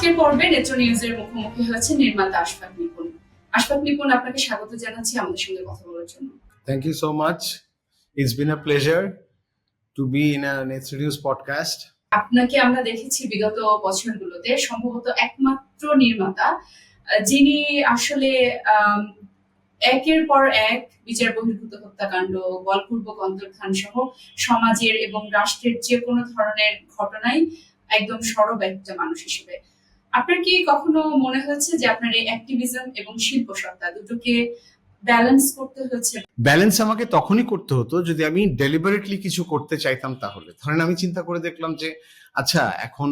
আজকের পর্বে নেত্র নিউজের মুখোমুখি হয়েছে নির্মাতা আশফাক নিপুণ। আশফাক নিপুণ, আপনাকে স্বাগত জানাচ্ছি আমাদের সঙ্গে কথা বলার জন্য। Thank you so much. It's been a pleasure to be in a Netra News podcast. আপনাকে আমরা দেখেছি বিগত বছরগুলোতে সম্ভবত একমাত্র নির্মাতা যিনি আসলে একের পর এক বিচার বহির্ভূত হত্যাকাণ্ড, বলপূর্বক অন্তর্ধান সহ সমাজের এবং রাষ্ট্রের যে কোনো ধরনের ঘটনায় একদম সরব একটা মানুষ হিসেবে আপনার কি কখনো মনে হয়েছে যে আপনার এই অ্যাক্টিভিজম এবং শিল্প সত্তা দুটোকে ব্যালেন্স করতে হচ্ছে? ব্যালেন্স আমাকে তখনই করতে হতো যদি আমি ডেলিবারেটলি কিছু করতে চাইতাম। তাহলে ধরেন আমি চিন্তা করে দেখলাম যে আচ্ছা এখন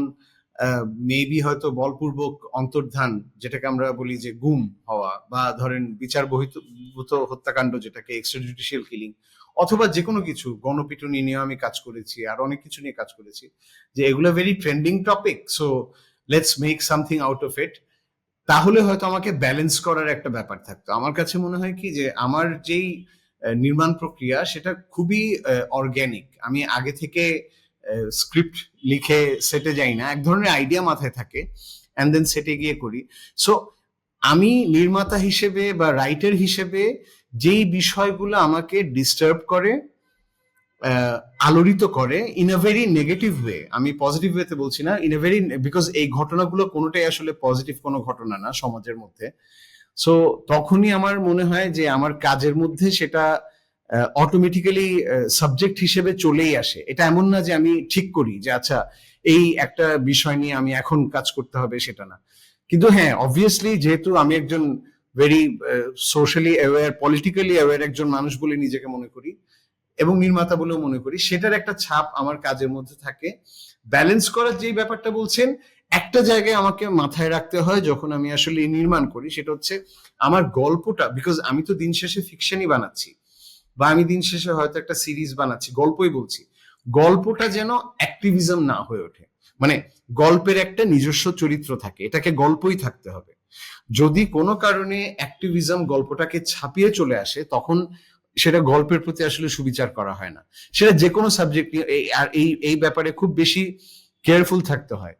মেবি হয়তো বলপূর্বক অন্তর্ধান, যেটাকে আমরা বলি যে গুম হওয়া, বা ধরেন বিচার বহির্ভূত হত্যাকাণ্ড যেটাকে এক্সট্রাজুডিশিয়াল কিলিং, অথবা যে কোনো কিছু গণপিটুনি নিয়ে আমি কাজ করেছি, আর অনেক কিছু নিয়ে কাজ করেছি, যে এগুলো very trending topic, so let's make something out of it. তাহলে হয়তো আমাকে ব্যালেন্স করার একটা ব্যাপার থাকতো। আমার কাছে মনে হয় কি যে আমার যেই নির্মাণ প্রক্রিয়া সেটা খুবই অর্গ্যানিক। আমি আগে থেকে স্ক্রিপ্ট লিখে সেটে যাই না, এক ধরনের আইডিয়া মাথায় থাকে অ্যান্ড দেন সেটে গিয়ে করি। সো আমি নির্মাতা হিসেবে বা রাইটার হিসেবে যেই বিষয়গুলো আমাকে ডিস্টার্ব করে, আলোড়িত করে in a very negative way, আমি পজিটিভ ওয়েতে বলছি না, ইন আ ভেরি, বিকজ এই ঘটনাগুলো কোনোটাই আসলে পজিটিভ কোনো ঘটনা না সমাজের মধ্যে। সো তখনই আমার মনে হয় যে আমার কাজের মধ্যে সেটা অটোমেটিক্যালি সাবজেক্ট হিসেবে চলেই আসে। এটা এমন না যে আমি ঠিক করি যে আচ্ছা এই একটা বিষয় নিয়ে আমি এখন কাজ করতে হবে, সেটা না। কিন্তু হ্যাঁ, অবভিয়াসলি যেহেতু আমি একজন very socially aware, politically aware একজন মানুষ বলে নিজেকে মনে করি এবং নির্মাতা বলেও মনে করি, সেটার একটা ছাপ আমার কাজের মধ্যে থাকে। ব্যালেন্স করার যেই ব্যাপারটা বলছেন, একটা জায়গায় আমাকে মাথায় রাখতে হয় যখন আমি আসলে নির্মাণ করি, সেটা হচ্ছে আমার গল্পটা, বিকজ আমি তো দিন শেষে ফিকশনই বানাচ্ছি, বা আমি দিন শেষে হয়তো একটা সিরিজ বানাচ্ছি, গল্পই বলছি, গল্পটা যেন অ্যাক্টিভিজম না হয়ে ওঠে। মানে গল্পের একটা নিজস্ব চরিত্র থাকে, এটাকে গল্পই থাকতে হবে। যদি কোনো কারণে অ্যাক্টিভিজম গল্পটাকে ছাপিয়ে চলে আসে, তখন সেটা গল্পের প্রতি আসলে সুবিচার করা হয় না। সেটা যে কোনো সাবজেক্ট নিয়ে, আর এই ব্যাপারে খুব বেশি কেয়ারফুল থাকতে হয়,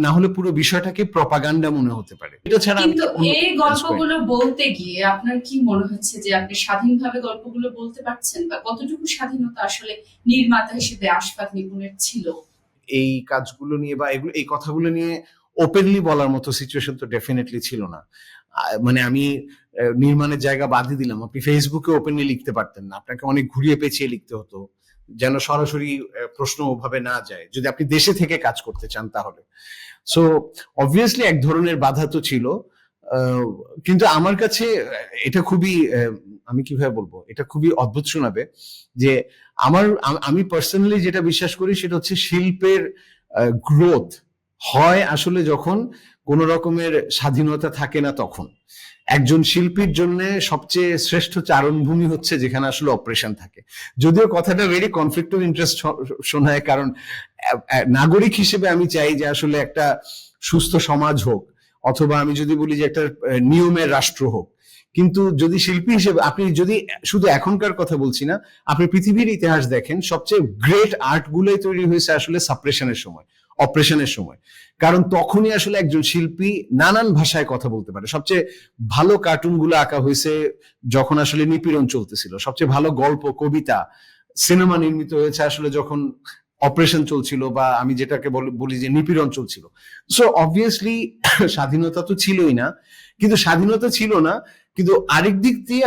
না হলে পুরো বিষয়টাকে প্রপাগান্ডা মনে হতে পারে। এটা ছাড়া কিন্তু এই গল্পগুলো বলতে গিয়ে আপনার কি মনে হচ্ছে যে আপনি স্বাধীনভাবে গল্পগুলো বলতে পারছেন, বা কতটুকু স্বাধীনতা আসলে নির্মাতা হিসেবে আশফাক নিপুণের ছিল? এই কাজগুলো নিয়ে বা এই কথাগুলো নিয়ে ওপেনলি বলার মতো সিচুয়েশন তো ডেফিনেটলি ছিল না। মানে আমি নির্মাণের জায়গা বাদই দিলাম, আপনি ফেসবুকে ওপেনলি লিখতে পারতেন না, আপনাকে অনেক ঘুরিয়ে পেঁচিয়ে লিখতে হতো যেন সরাসরি প্রশ্ন ওভাবে না যায়, যদি আপনি দেশে থেকে কাজ করতে চান তাহলে। সো অবভিয়াসলি এক ধরনের বাধা তো ছিল, কিন্তু আমার কাছে এটা খুবই, আমি কিভাবে বলবো, এটা খুবই অদ্ভুত শোনাবে যে আমি পার্সোনালি যেটা বিশ্বাস করি সেটা হচ্ছে শিল্পের গ্রোথ হয় আসলে যখন কোন রকমের স্বাধীনতা থাকে না। তখন একজন শিল্পীর জন্য সবচেয়ে শ্রেষ্ঠ চারণভূমি হচ্ছে যেখানে আসলে অপারেশন থাকে। যদিও কথাটা ভেরি কনফ্লিক্ট অফ ইন্টারেস্ট শোনায়, কারণ নাগরিক হিসেবে আমি চাই যে আসলে একটা সুস্থ সমাজ হোক, অথবা আমি যদি বলি যে একটা নিয়মের রাষ্ট্র হোক। কিন্তু যদি শিল্পী হিসেবে আপনি যদি শুধু এখনকার কথা বলছি না, আপনি পৃথিবীর ইতিহাস দেখেন, সবচেয়ে গ্রেট আর্ট গুলোই তৈরি হয়েছে আসলে সাপ্রেশনের সময়, অপারেশনের সময়। কারণ তখনই আসলে একজন শিল্পী নানান ভাষায় কথা বলতে পারে। সবচেয়ে ভালো কার্টুন গুলো আঁকা হয়েছে যখন আসলে নিপীড়ন চলতেছিল, সবচেয়ে ভালো গল্প, কবিতা, সিনেমা নির্মিত হয়েছে আসলে যখন অপারেশন চলছিল, বা আমি যেটাকে বলি যে নিপীড়ন চলছিল। সো অবভিয়াসলি স্বাধীনতা তো ছিলই না, কিন্তু স্বাধীনতা ছিল না, কিন্তু আরেক দিক দিয়ে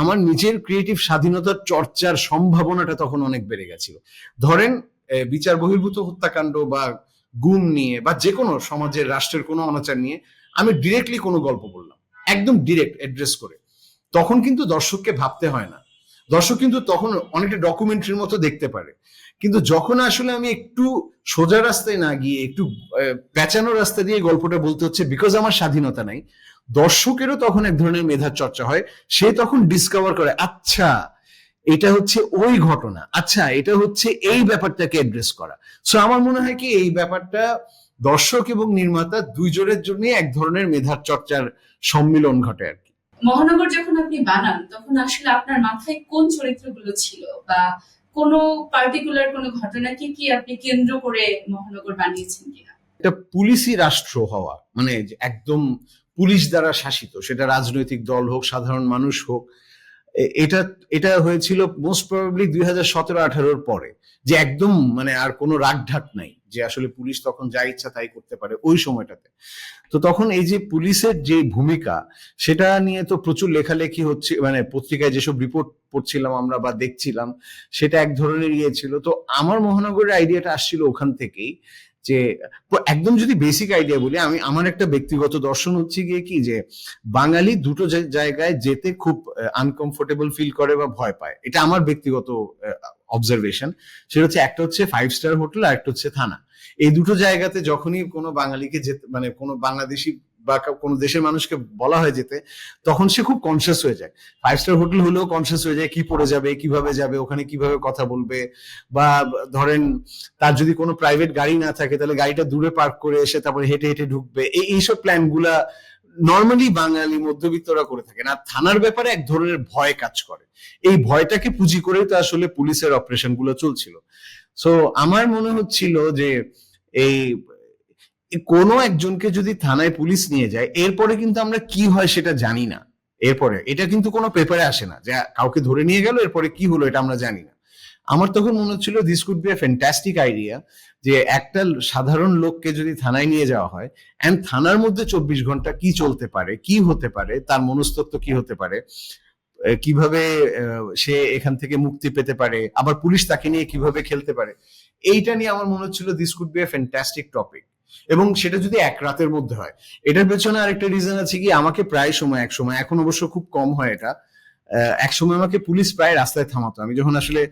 আমার নিজের ক্রিয়েটিভ স্বাধীনতার চর্চার সম্ভাবনাটা তখন অনেক বেড়ে গেছিল। ধরেন বিচার বহির্ভূত হত্যাকাণ্ড বা গুম নিয়ে, বা যে কোনো সমাজের রাষ্ট্রের কোনো অনাচার নিয়ে আমি ডিরেক্টলি কোনো গল্প বললাম, একদম ডিরেক্ট অ্যাড্রেস করে, তখন কিন্তু দর্শককে ভাবতে হয় না। দর্শক কিন্তু তখন অনেকটা ডকুমেন্টারির মতো দেখতে পারে। কিন্তু যখন আসলে আমি একটু সোজা রাস্তায় না গিয়ে একটু পেঁচানো রাস্তা দিয়ে গল্পটা বলতে হচ্ছে, বিকজ আমার স্বাধীনতা নাই, দর্শকেরও তখন এক ধরনের মেধার চর্চা হয়। সে তখন ডিসকভার করে, আচ্ছা এটা হচ্ছে ওই ঘটনা, আচ্ছা এটা হচ্ছে এই ব্যাপারটাকে অ্যাড্রেস করা। সো আমার মনে হয় কি এই ব্যাপারটা দর্শক এবং নির্মাতা দুইজনের জন্য এক ধরনের মেধার চর্চার সম্মিলন ঘটে আর কি। মহানগর যখন আপনি বানান, তখন আসলে আপনার মাথায় কোন চরিত্রগুলো ছিল, বা কোনো পার্টিকুলার কোনো ঘটনাকে কি আপনি কেন্দ্র করে মহানগর বানিয়েছেন কিনা? একটা পুলিশি রাষ্ট্র হওয়া, মানে যে একদম পুলিশ দ্বারা শাসিত, সেটা রাজনৈতিক দল হোক সাধারণ মানুষ হোক, এটা এটা হয়েছিল মোস্ট প্রবাবলি 2017-18 পরে, যে একদম মানে আর কোনো রাগ ঢাক নাই, যে আসলে পুলিশ তখন যা ইচ্ছা তাই করতে পারে ওই সময়টাতে। তো তখন এই যে পুলিশের যে ভূমিকা, সেটা নিয়ে তো প্রচুর লেখালেখি হচ্ছে, মানে পত্রিকায় যেসব রিপোর্ট পড়ছিলাম আমরা বা দেখছিলাম, সেটা এক ধরনের ইয়ে ছিল। তো আমার মহানগরের আইডিয়াটা আসছিল ওখান থেকেই, যে একদম যদি বেসিক আইডিয়া বলি, আমি আমার একটা ব্যক্তিগত দর্শন হচ্ছে গিয়ে কি, যে বাঙালি দুটো জায়গায় যেতে খুব আনকমফোর্টেবল ফিল করে বা ভয় পায়, এটা আমার ব্যক্তিগত অবজারভেশন। সেটা হচ্ছে, একটা হচ্ছে 5 স্টার হোটেল আর একটা হচ্ছে থানা। এই দুটো জায়গাতে যখনই কোনো বাঙালিকে যেতে, মানে কোনো বাংলাদেশি বা কোনো দেশের মানুষকে বলা হয় যেতে, তখন সে খুব কনসিয়াস হয়ে যায়। 5 স্টার হোটেল হলেও কনসিয়াস হয়ে যায় কি পড়ে যাবে, কিভাবে যাবে, ওখানে কিভাবে কথা বলবে, বা ধরেন তার যদি কোনো প্রাইভেট গাড়ি না থাকে তাহলে গাড়িটা দূরে পার্ক করে এসে তারপরে হেঁটে হেঁটে ঢুকবে, এইসব প্ল্যান গুলা নর্মালি বাঙালি মধ্যবিত্তরা করে থাকেন। আর থানার ব্যাপারে এক ধরনের ভয় কাজ করে, এই ভয়টাকে পুঁজি করেই তো আসলে পুলিশের অপারেশন গুলো চলছিল। সো আমার মনে হচ্ছিল যে এই কোনো একজনকে যদি থানায় পুলিশ নিয়ে যায়, এরপরে কিন্তু আমরা কি হয় সেটা জানি না। এরপরে এটা কিন্তু কোনো পেপারে আসে না যে কাউকে ধরে নিয়ে গেল, এরপরে কি হলো এটা আমরা জানি না। আমার তখন মনে হচ্ছিল this could B a fantastic idea, যে একটা সাধারণ লোককে যদি থানায় নিয়ে যাওয়া হয়, এন্ড থানার মধ্যে 24 ঘন্টা কি চলতে পারে, কি হতে পারে, তার মনস্তত্ত্ব কি হতে পারে, কিভাবে সে এখান থেকে মুক্তি পেতে পারে, আবার পুলিশ তাকে নিয়ে কিভাবে খেলতে পারে, এইটা নিয়ে আমার মনে হচ্ছিল this could B a fantastic topic. এবং সেটা যদি এক রাতের মধ্যে হয়। এটার পেছনে আরেকটা রিজন আছে কি, আমাকে প্রায় সময়, এক সময়, এখন অবশ্য খুব কম হয় এটা, এক সময় আমাকে পুলিশ প্রায় রাস্তায় থামাতো। আমি যখন আসলে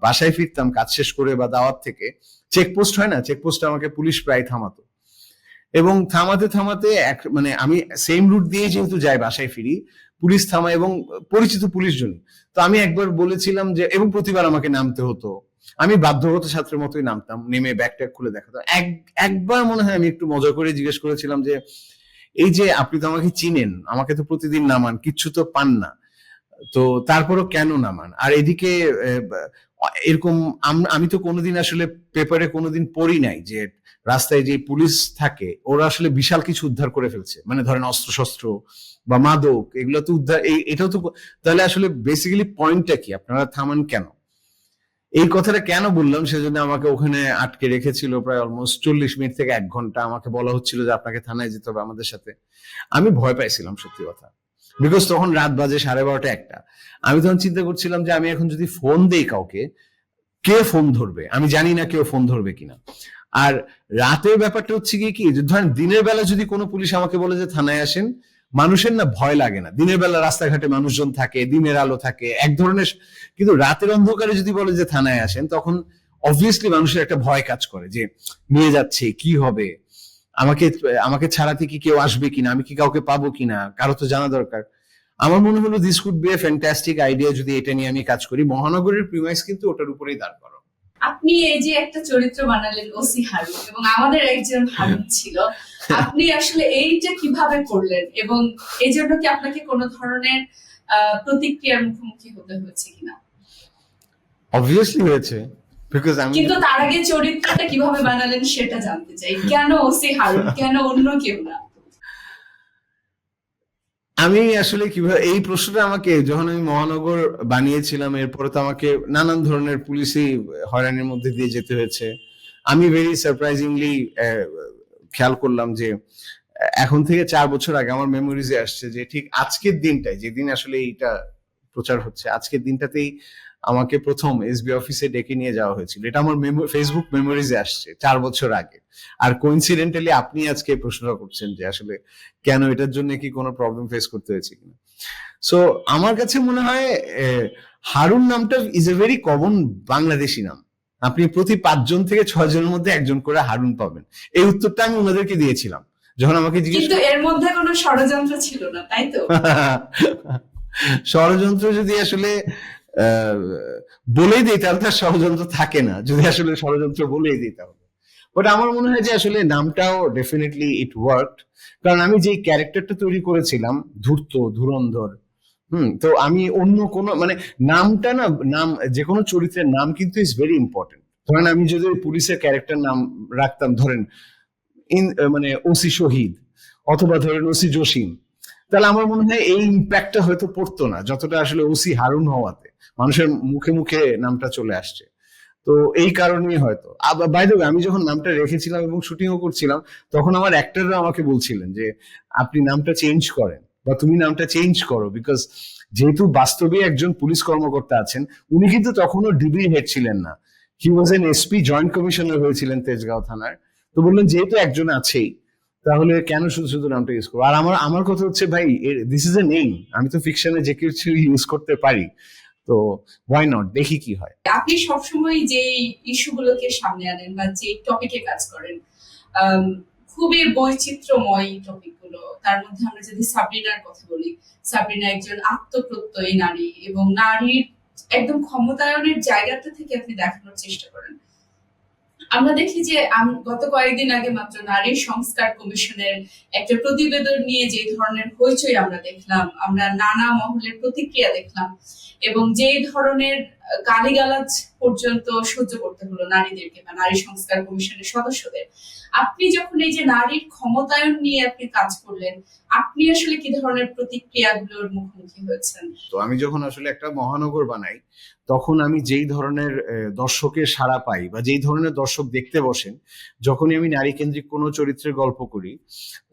বাসায় ফিরতাম কাজ শেষ করে বা দাওয়াত থেকে, চেকপোস্ট হয় না, চেকপোস্টে আমাকে পুলিশ প্রায় থামাতো। এবং থামাতে থামাতে মানে আমি সেম রুট দিয়ে যেহেতু যাই বাসায় ফিরি, পুলিশ থামায় এবং পরিচিত পুলিশজন। তো আমি একবার বলেছিলাম যে, এবং প্রতিবার আমাকে নামতে হতো, আমি বাধ্যগত ছাত্রের মতোই নামতাম, নেমে ব্যাগ ট্যাগ খুলে দেখাতাম। একবার মনে হয় আমি একটু মজা করে জিজ্ঞেস করেছিলাম যে, এই যে আপনি তো আমাকে চিনেন, আমাকে তো প্রতিদিন নামান, কিচ্ছু তো পান না, তো তারপরও কেন নামান? আর এদিকে এরকম আমি তো কোনোদিন আসলে পেপারে কোনোদিন পড়ি নাই যে রাস্তায় যে পুলিশ থাকে ওরা আসলে বিশাল কিছু উদ্ধার করে ফেলছে, মানে ধরেন অস্ত্রশস্ত্র বা মাদক, এগুলো তো উদ্ধার, এটাও তো, তাহলে আসলে বেসিক্যালি পয়েন্টটা কি, আপনারা থামান কেন? এই কথাটা কেন বললাম, সেজন্য আমাকে ওখানে আটকে রেখেছিল প্রায় অলমোস্ট 40 মিনিট থেকে 1 ঘন্টা। আমাকে বলা হচ্ছিল যে আপনাকে থানায় যেতে হবে আমাদের সাথে। আমি ভয় পাইছিলাম সত্যি কথা, বিকজ তখন রাত বাজে 12:30 1টা। আমি তখন চিন্তা করছিলাম যে আমি এখন যদি ফোন দেই কাউকে, কে ফোন ধরবে, আমি জানি না কেউ ফোন ধরবে কিনা। আর রাতের ব্যাপারটা হচ্ছে কি, ধরেন দিনের বেলা যদি কোনো পুলিশ আমাকে বলে যে থানায় আসেন, মানুষের না ভয় লাগে না, দিনের বেলা রাস্তাঘাটে মানুষজন থাকে, দিনের আলো থাকে এক ধরনের, কিন্তু রাতের অন্ধকারে যদি বলে যে থানায় আসেন, তখন অবভিয়াসলি মানুষের একটা ভয় কাজ করে যে নিয়ে যাচ্ছে, কি হবে, আমাকে আমাকে ছাড়াতে কি কেউ আসবে কিনা, আমি কি কাউকে পাবো কিনা, কারো তো জানা দরকার। আমার মনে হলো this could B a fantastic idea যদি এটা নিয়ে আমি কাজ করি। মহানগরের প্রিমাইস কিন্তু ওটার উপরেই দাঁড় করো। আপনি এই যে একটা চরিত্র বানালেন ওসি হারুন, এবং আমাদের একজন হারুন ছিল, আপনি আসলে এইটা কিভাবে করলেন, এবং এই জন্য কি আপনাকে কোনো ধরনের প্রতিক্রিয়ার মুখোমুখি হতে হয়েছে কিনা? অবভিয়াসলি হয়েছে, বিকজ আমি, কিন্তু তার আগে চরিত্রটা কিভাবে বানালেন সেটা জানতে চাই, কেন ওসি হারুন, কেন অন্য কেউ না? আমি আসলে কিভাবে, এই প্রশ্নটা আমাকে যখন আমি মহানগর বানিয়েছিলাম, এরপরে তো আমাকে নানান ধরনের পুলিশি হয়রানির মধ্যে দিয়ে যেতে হয়েছে। আমি ভেরি সারপ্রাইজিংলি খেয়াল করলাম যে এখন থেকে 4 বছর আগে আমার মেমোরিজে আসছে যে ঠিক আজকের দিনটাই, যেদিন আসলে এইটা প্রচার হচ্ছে, আজকের দিনটাতেই আমাকে প্রথম এসবি অফিসে ডেকে নিয়ে যাওয়া হয়েছিল। এটা আমার ফেসবুক মেমোরিজে আসছে 4 বছর আগে। আর কোইন্সিডেন্টালি আপনি আজকে প্রশ্নটা করছেন যে আসলে কেন, এটার জন্য কি কোনো প্রবলেম ফেস করতে হয়েছে কিনা। সো আমার কাছে মনে হয় হারুন নামটা is a very common Bangladeshi নাম। আপনি প্রতি 5 জন থেকে 6 জনের মধ্যে একজন করে হারুন পাবেন। এই উত্তরটা আমি ওনাদেরকে দিয়েছিলাম যখন আমাকে জিজ্ঞেস, কিন্তু এর মধ্যে কোনো ষড়যন্ত্র ছিল না, তাই তো? ষড়যন্ত্র যদি আসলে বলেই দিই তাহলে তার ষড়যন্ত্র থাকে না, যদি আসলে ষড়যন্ত্র বলেই দিই তাহলে। বাট আমার মনে হয় যে আসলে নামটাও ডেফিনেটলি ইট ওয়ার্কড, কারণ আমি যে ক্যারেক্টারটা তৈরি করেছিলাম ধূর্ত, ধুরন্ধর, তো আমি অন্য কোন, মানে নামটা না, নাম যে কোনো চরিত্রের নাম কিন্তু ইজ ভেরি ইম্পর্টেন্ট। ধরেন আমি যদি পুলিশের ক্যারেক্টার নাম রাখতাম, ধরেন মানে ওসি শহীদ অথবা ধরেন ওসি জসিম, তাহলে আমার মনে হয় এই ইম্প্যাক্টটা হয়তো পড়তো না যতটা আসলে ওসি হারুন হওয়াতে মানুষের মুখে মুখে নামটা চলে আসছে। তো এই কারণেই হয়তো। বাই দ্য ওয়ে, আমি যখন নামটা রেখেছিলাম এবং শুটিংও করছিলাম, তখন আমার অ্যাক্টররা আমাকে বলছিলেন যে আপনি নামটা চেঞ্জ করেন বা তুমি নামটা চেঞ্জ করো, বিকজ যেহেতু বাস্তবে একজন পুলিশ কর্মকর্তা আছেন, উনি কিন্তু তখনও ডিবি হেড ছিলেন না, he was an SP, joint commissioner হয়েছিলেন তেজগাঁও থানার। তো বললেন যেহেতু একজন আছেই, তাহলে কেন শুধু শুধু নামটা ইউজ করবো। আর আমার আমার কথা হচ্ছে ভাই, দিস ইজ এ নেম, আমি তো ফিকশনে যে কিছু ইউজ করতে পারি, তো ওয়াই নট, দেখি কি হয়। আপনি সবসময় যে ইস্যুগুলোকে সামনে আনেন বা যে টপিকে কাজ করেন, আম, খুবই বৈচিত্র্যময় টপিকগুলো। তার মধ্যে আমরা যদি সাবরিনার কথা বলি, সাবরিনা একজন আত্মপ্রত্যয়ী নারী এবং নারীর একদম ক্ষমতায়নের জায়গাটা থেকে আপনি দেখানোর চেষ্টা করেন। আমরা দেখি যে গত কয়েকদিন আগে মাত্র নারী সংস্কার কমিশনের একটা প্রতিবেদন নিয়ে যে ধরনের হইচই আমরা দেখলাম, আমরা নানা মহলের প্রতিক্রিয়া দেখলাম, এবং যে ধরনের গালিগালাজ পর্যন্ত সহ্য করতে হলো নারীদেরকে বা নারী সংস্কার কমিশনের সদস্যদের। আপনি যখন এই যে নারীর ক্ষমতায়ন নিয়ে আপনি কাজ করলেন, আপনি আসলে কি ধরনের প্রতিক্রিয়াগুলোর মুখোমুখি হয়েছেন? তো আমি যখন আসলে একটা মহানগর বানাই, তখন আমি যেই ধরনের দর্শকের সাড়া পাই বা যেই ধরনের দর্শক দেখতে বসেন, যখনই আমি নারী কেন্দ্রিক কোনো চরিত্রের গল্প করি,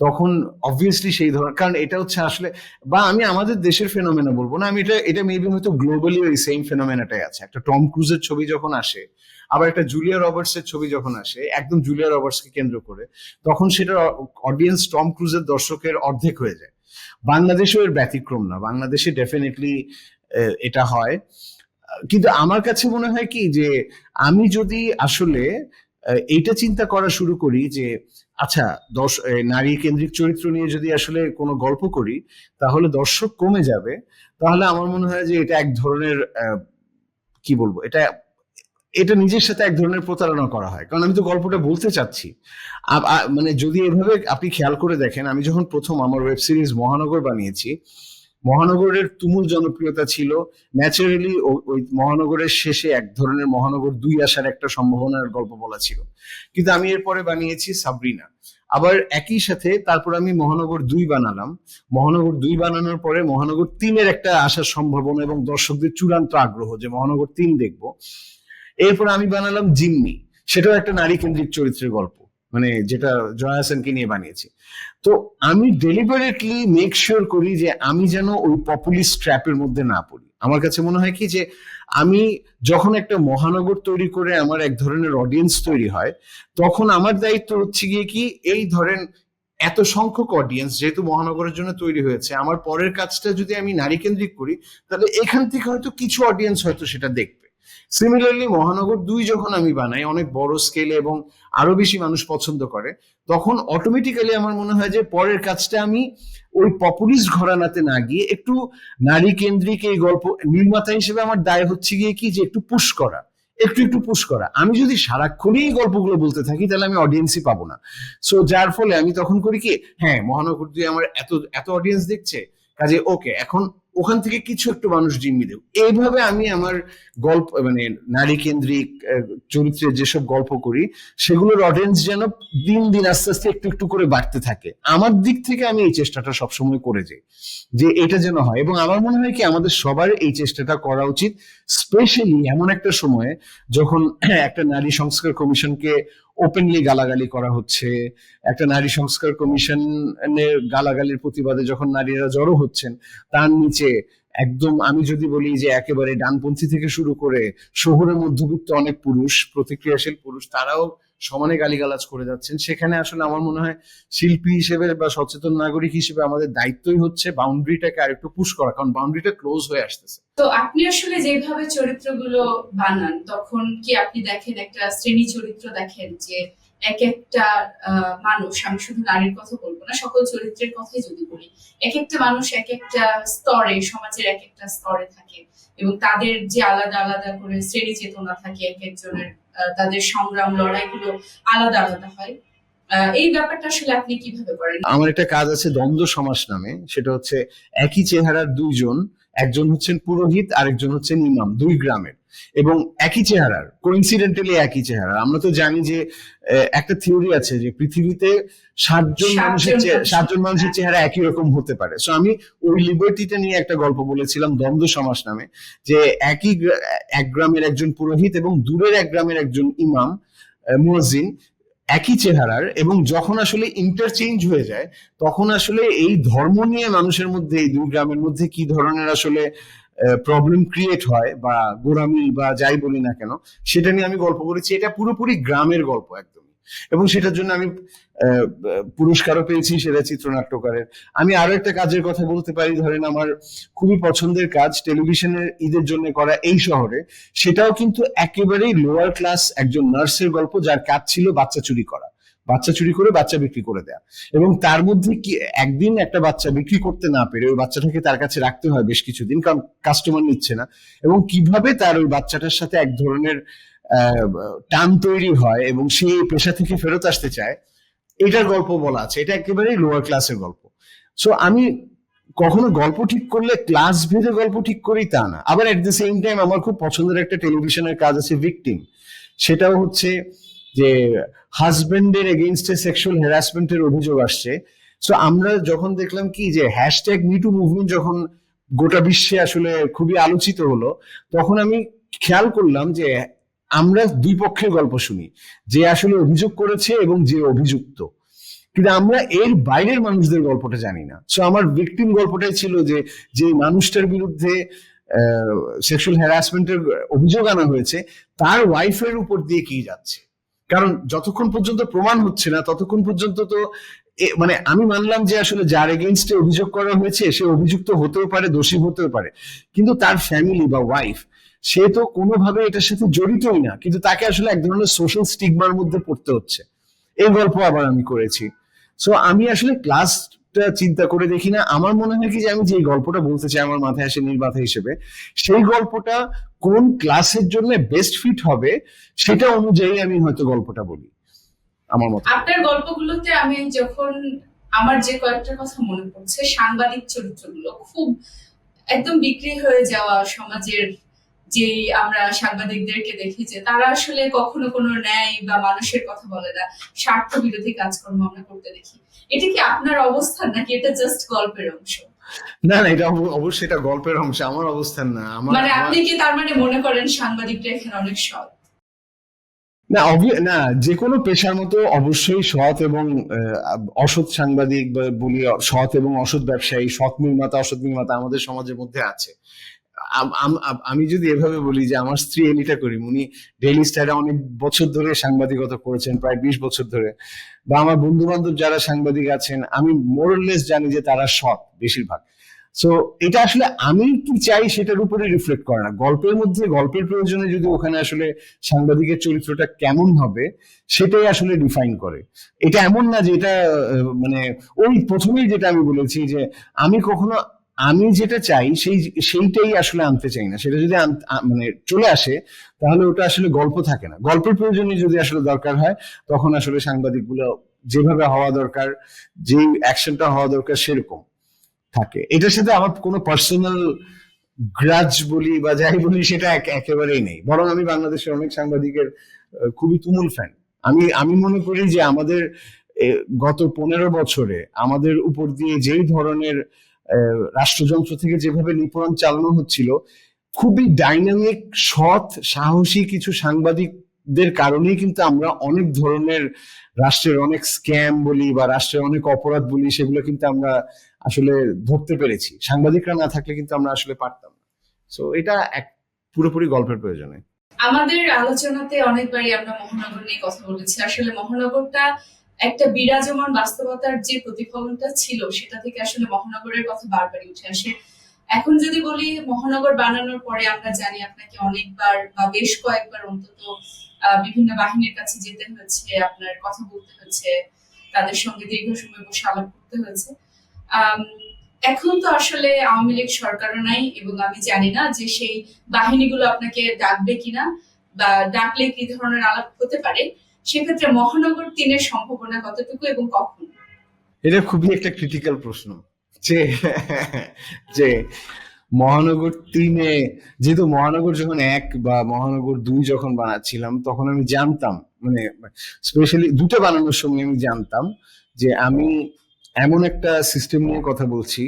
তখন অবভিয়াসলি সেই ধরনের, কারণ এটা হচ্ছে আসলে, বা আমি আমাদের দেশের ফেনোমেনা বলবো না, আমি এটা মেবি হয়তো গ্লোবালি ওই সেম ফেনোমেনাটাই আছে। একটা টম ক্রুজের ছবি যখন আসে, আবার একটা জুলিয়া রবার্টস এর ছবি যখন আসে একদম জুলিয়া রবার্টস কে কেন্দ্র করে, তখন সেটার অডিয়েন্স টম ক্রুজের দর্শকের অর্ধেক হয়ে যায়। বাংলাদেশেও এর ব্যতিক্রম না, বাংলাদেশে ডেফিনেটলি এটা হয়। কিন্তু আমার কাছে মনে হয় কি যে আমি যদি আসলে এইটা চিন্তা করা শুরু করি যে আচ্ছা, নারী কেন্দ্রিক চরিত্র নিয়ে যদি আসলে কোনো গল্প করি তাহলে দর্শক কমে যাবে, তাহলে আমার মনে হয় যে এটা এক ধরনের কি বলবো, এটা এটা নিজের সাথে এক ধরনের প্রতারণা করা হয়, কারণ আমি তো গল্পটা বলতে চাচ্ছি। মানে যদি এভাবে আপনি খেয়াল করে দেখেন, আমি যখন প্রথম আমার ওয়েব সিরিজ মহানগর বানিয়েছি, মহানগরের তুমুল জনপ্রিয়তা ছিল, ন্যাচারালি ওই মহানগরের শেষে এক ধরনের মহানগর 2 আসার একটা সম্ভাবনার গল্প বলা ছিল। কিন্তু আমি এরপরে বানিয়েছি সাবরিনা, আবার একই সাথে তারপর আমি মহানগর 2 বানালাম। মহানগর 2 বানানোর পরে মহানগর 3-এর একটা আসার সম্ভাবনা এবং দর্শকদের চূড়ান্ত আগ্রহ যে মহানগর 3 দেখবো। এরপর আমি বানালাম জিম্মি, সেটাও একটা নারী কেন্দ্রিক চরিত্রের গল্প, মানে যেটা জয়া হাসানকে নিয়ে বানিয়েছি। তো আমি ডেলিবারেটলি মেক শিওর করি যে আমি যেন ওই পপুলিস্ট ট্র্যাপের মধ্যে না পড়ি। আমার কাছে মনে হয় কি যে আমি যখন একটা মহানগর তৈরি করে আমার এক ধরনের অডিয়েন্স তৈরি হয়, তখন আমার দায়িত্ব হচ্ছে গিয়ে কি, এই ধরেন এত সংখ্যক অডিয়েন্স যেহেতু মহানগরের জন্য তৈরি হয়েছে, আমার পরের কাজটা যদি আমি নারী কেন্দ্রিক করি, তাহলে এখান থেকে হয়তো কিছু অডিয়েন্স হয়তো সেটা দেখবে। সিমিলারলি মহানগর 2 যখন আমি বানাই অনেক বড় স্কেলে এবং আরো বেশি মানুষ পছন্দ করে, তখন অটোমেটিক্যালি আমার মনে হয় যে পরের কাজটা আমি ওই পপুলিস্ট ঘরানাতে না গিয়ে একটু নারী কেন্দ্রিক এই গল্প, নির্মাতা হিসেবে আমার দায় হচ্ছে গিয়ে কি যে একটু পুশ করা, একটু একটু পুশ করা। আমি যদি সারাক্ষণই এই গল্পগুলো বলতে থাকি তাহলে আমি অডিয়েন্সই পাবো না। সো যার ফলে আমি তখন করি কি, হ্যাঁ মহানগর 2 আমার এত এত অডিয়েন্স দেখছে, কাজে ওকে এখন ওখান থেকে কিছু একটু মানুষ জিম্মি দেব। এইভাবে আমি আমার গল্প, মানে নারী কেন্দ্রিক চরিত্রের যেসব গল্প করি, সেগুলোর অডিয়েন্স যেন দিন দিন আস্তে আস্তে একটু একটু করে বাড়তে থাকে। আমার দিক থেকে আমি এই চেষ্টাটা সবসময় করে যাই যে এটা যেন হয়, এবং আমার মনে হয় কি আমাদের সবার এই চেষ্টাটা করা উচিত, স্পেশালি এমন একটা সময়ে যখন একটা নারী সংস্কার কমিশনকে ওপেনলি গালাগালি করা হচ্ছে, একটা নারী সংস্কার কমিশনের গালাগালির প্রতিবাদে যখন নারীরা জড়ো হচ্ছেন, তার নিচে একদম আমি যদি বলি যে একেবারে ডানপন্থী থেকে শুরু করে শহুরে মধ্যবিত্ত অনেক পুরুষ, প্রতিক্রিয়াশীল পুরুষ, তারাও সমানে গালিগালাজ করে যাচ্ছেন। সেখানে আসলে আমার মনে হয় শিল্পী হিসেবে বা সচেতন নাগরিক হিসেবে আমাদের দায়িত্বই হচ্ছে বাউন্ডারিটাকে আরেকটু পুশ করা, কারণ বাউন্ডারিটা ক্লোজ হয়ে আসতেছে। তো আপনি আসলে যেভাবে চরিত্রগুলো বানান, তখন কি আপনি দেখেন একটা শ্রেণী চরিত্র দেখেন যে এক একটা মানুষ, আমি শুধু নারীর কথা বলবো না, সকল চরিত্রের কথাই যদি বলি, এক একটা মানুষ এক একটা স্তরে, সমাজের এক একটা স্তরে থাকে এবং তাদের যে আলাদা আলাদা করে শ্রেণী চেতনা থাকে, এক একজনের তাদের সংগ্রাম লড়াইগুলো আলাদা আলাদা হয়। এই ব্যাপারটা আসলে আপনি কিভাবে করেন? আমার একটা কাজ আছে দ্বন্দ্ব সমাস নামে, সেটা হচ্ছে একই চেহারার দুইজন, একজন হচ্ছেন পুরোহিত আরেকজন হচ্ছেন ইমাম, 2 গ্রামের। এবং একই চেহারার, কোইন্সিডেন্টালি একই চেহারা। আমরা তো জানি যে একটা থিওরি আছে যে পৃথিবীতে 7 জন মানুষের চেহারা একই রকম হতে পারে। সো আমি ওই লিবার্টিটা নিয়ে একটা গল্প বলেছিলাম, দ্বন্দ্ব সমাস নামে, যে এক গ্রামের একজন পুরোহিত এবং দূরের এক গ্রামের একজন ইমাম মুয়াজ্জিন একই চেহারার, এবং যখন আসলে ইন্টারচেঞ্জ হয়ে যায় তখন আসলে এই ধর্ম নিয়ে মানুষের মধ্যে, এই দুই গ্রামের মধ্যে কি ধরনের আসলে প্রবলেম ক্রিয়েট হয়, বা গোড়ামি বা যাই বলি না কেন, সেটা নিয়ে আমি গল্প করেছি। এটা পুরোপুরি গ্রামের গল্প একদমই, এবং সেটার জন্য আমি পুরস্কারও পেয়েছি সেরা চিত্রনাট্যকারের। আমি আরো একটা কাজের কথা বলতে পারি, ধরেন আমার খুবই পছন্দের কাজ টেলিভিশনের ঈদের জন্য করা এই শহরে, সেটাও কিন্তু একেবারেই লোয়ার ক্লাস একজন নার্সের গল্প, যার কাজ ছিল বাচ্চা চুরি করা, বাচ্চা চুরি করে বাচ্চা বিক্রি করে দেয়া। এবং তার মধ্যে কি একদিন একটা বাচ্চা বিক্রি করতে না পেরে ওই বাচ্চাটাকে তার কাছে রাখতে হয় বেশ কিছুদিন, কারণ কাস্টমার নিচ্ছে না, এবং কিভাবে তার ওই বাচ্চাটার সাথে এক ধরনের টান তৈরি হয় এবং সে পেশা থেকে ফেরত আসতে চায়, এটার গল্প বলা আছে। এটা একেবারেই লোয়ার ক্লাসের গল্প। সো আমি কখনো গল্প ঠিক করলে ক্লাস ভেদে গল্প ঠিক করি তা না। আবার এট দ্য সেম টাইম আমার খুব পছন্দের একটা টেলিভিশনের কাজ আছে ভিকটিম, সেটাও হচ্ছে যে হাজবেন্ডের এগেইনস্টে সেক্সুয়াল হ্যারাসমেন্টের অভিযোগ আসছে। সো আমরা যখন দেখলাম কি যে হ্যাশট্যাগ মিটু মুভমেন্ট যখন গোটা বিশ্বে আসলে খুবই আলোচিত হলো, তখন আমি খেয়াল করলাম যে আমরা দুই পক্ষের গল্প শুনি, যে আসলে অভিযোগ করেছে এবং যে অভিযুক্ত, কিন্তু আমরা এর বাইরের মানুষদের গল্পটা জানি না। সো আমার ভিকটিম গল্পটাই ছিল যে মানুষটার বিরুদ্ধে সেক্সুয়াল হ্যারাসমেন্টের অভিযোগ আনা হয়েছে, তার ওয়াইফের উপর দিয়ে কি যাচ্ছে। কারণ যতক্ষণ পর্যন্ত প্রমাণ হচ্ছে না ততক্ষণ পর্যন্ত তো মানে আমি মানলাম যে আসলে যার এগেইনস্টে অভিযোগ করা হয়েছে সে অভিযুক্ত হতেও পারে, দোষী হতেও পারে, কিন্তু তার ফ্যামিলি বা ওয়াইফ, সে তো কোনোভাবে এটার সাথে জড়িতই না, কিন্তু তাকে আসলে এক ধরনের সোশ্যাল স্টিগমার মধ্যে পড়তে হচ্ছে। এই গল্প আবার আমি করেছি। সো আমি আসলে ক্লাসটা চিন্তা করে দেখি না। আমার মনে হয় কি যে আমি যে গল্পটা বলতে চাই, আমার মাথায় আসে নির্মাতা হিসেবে, সেই গল্পটা কোন ক্লাসের জন্য বেস্ট ফিট হবে সেটা অনুযায়ী আমি হয়তো গল্পটা বলি আমার মতো। আপনার গল্পগুলোতে আমি যখন আমার যে কয়েকটা কথা মনে পড়ছে, সাংবাদিক চরিত্রগুলো খুব একদম বিক্রি হয়ে যাওয়া সমাজের, যে আমরা সাংবাদিকদেরকে দেখি যে তারা আসলে কখনো কোনো ন্যায় বা মানুষের কথা বলে না, স্বার্থ বিরোধী কাজকর্ম আমরা করতে দেখি। এটা কি আপনার অবস্থান, নাকি এটা জাস্ট গল্পের অংশ? না না, এটা অবশ্যই এটা গল্পের অংশ, আমার অবস্থান না। মানে আপনি কি তার মানে মনে করেন সাংবাদিকরা এখানে অনেক সৎ? না, না, যে কোনো পেশার মতো অবশ্যই সৎ এবং অসৎ সাংবাদিক বা বলি, সৎ এবং অসৎ ব্যবসায়ী, সৎ নির্মাতা অসৎ নির্মাতা আমাদের সমাজের মধ্যে আছে। আমি যদি এভাবে বলি যে আমার স্ত্রী এলিটা করিম, উনি ডেইলি স্টারে অনেক বছর ধরে সাংবাদিকতা করেছেন, প্রায় 20 বছর ধরে, বা আমার বন্ধু বান্ধব যারা সাংবাদিক আছেন, আমি মোরলেস জানি যে তারা সৎ বেশিরভাগ। সো এটা আসলে আমি কি চাই সেটার উপরে রিফ্লেক্ট করে না, গল্পের মধ্যে গল্পের প্রয়োজনে যদি ওখানে আসলে সাংবাদিকের চরিত্রটা কেমন হবে সেটাই আসলে ডিফাইন করে। এটা এমন না যে এটা মানে ওই প্রথমেই যেটা আমি বলেছি যে আমি কখনো আমি যেটা চাই সেইটাই আসলে আনতে চাই না। সেটা যদি মানে চলে আসে তাহলে ওটা আসলে গল্প থাকে না। গল্পের প্রয়োজনে যদি আসলে দরকার হয় তখন আসলে সাংবাদিকগুলো যেভাবে হওয়া দরকার, যে অ্যাকশনটা হওয়া দরকার সেরকম থাকে। এটার সাথে আমার কোনো পার্সোনাল গ্রাজ বলি বা যাই বলি সেটা একেবারেই নেই। বরং আমি বাংলাদেশের অনেক সাংবাদিকের খুবই তুমুল ফ্যান। আমি মনে করি যে আমাদের গত 15 বছরে আমাদের উপর দিয়ে যেই ধরনের রাষ্ট্রযন্ত্র থেকে যেভাবে নিপীড়ন চালানো হচ্ছিল, খুবই ডাইনামিক, সৎ, সাহসী কিছু সাংবাদিকদের কারণেই কিন্তু আমরা অনেক ধরনের রাষ্ট্রের অনেক স্ক্যাম বলি বা রাষ্ট্রের অনেক অপরাধ বলি, সেগুলো কিন্তু আমরা আসলে ধরতে পেরেছি। সাংবাদিকরা না থাকলে কিন্তু আমরা আসলে পারতাম না। সো এটা এক পুরোপুরি গল্পের প্রয়োজনে। আমাদের আলোচনাতে অনেকবারই আমরা মহানগর নিয়ে কথা বলেছি। আসলে মহানগরটা একটা বিরাজমান বাস্তবতার যে প্রতিফলনটা ছিল, সেটা থেকে আসলে মহানগরের কথা বারবারই উঠে আসে। এখন যদি বলি, মহানগর বানানোর পরে আমরা জানি আপনাকে অনেকবার বা বেশ কয়েকবার অন্তত বিভিন্ন বাহিনীর কাছে যেতে হয়েছে, আপনার কথা বলতে হয়েছে, তাদের সঙ্গে দীর্ঘ সময় বসে আলাপ করতে হয়েছে। এখন তো আসলে আওয়ামী লীগ সরকারও নাই, এবং আমি জানি না যে সেই বাহিনীগুলো আপনাকে ডাকবে কিনা, বা ডাকলে কি ধরনের আলাপ হতে পারে। সেক্ষেত্রে মহানগর 3-এর সম্ভাবনা কতটুকু এবং কখন? এটা খুবই একটা ক্রিটিক্যাল প্রশ্ন। যে যে মহানগর 3-এ, যেহেতু মহানগর যখন 1 বা মহানগর 2 যখন বানাচ্ছিলাম, তখন আমি জানতাম, মানে স্পেশালি 2টা বানানোর সময় আমি জানতাম যে আমি এমন একটা সিস্টেম নিয়ে কথা বলছি,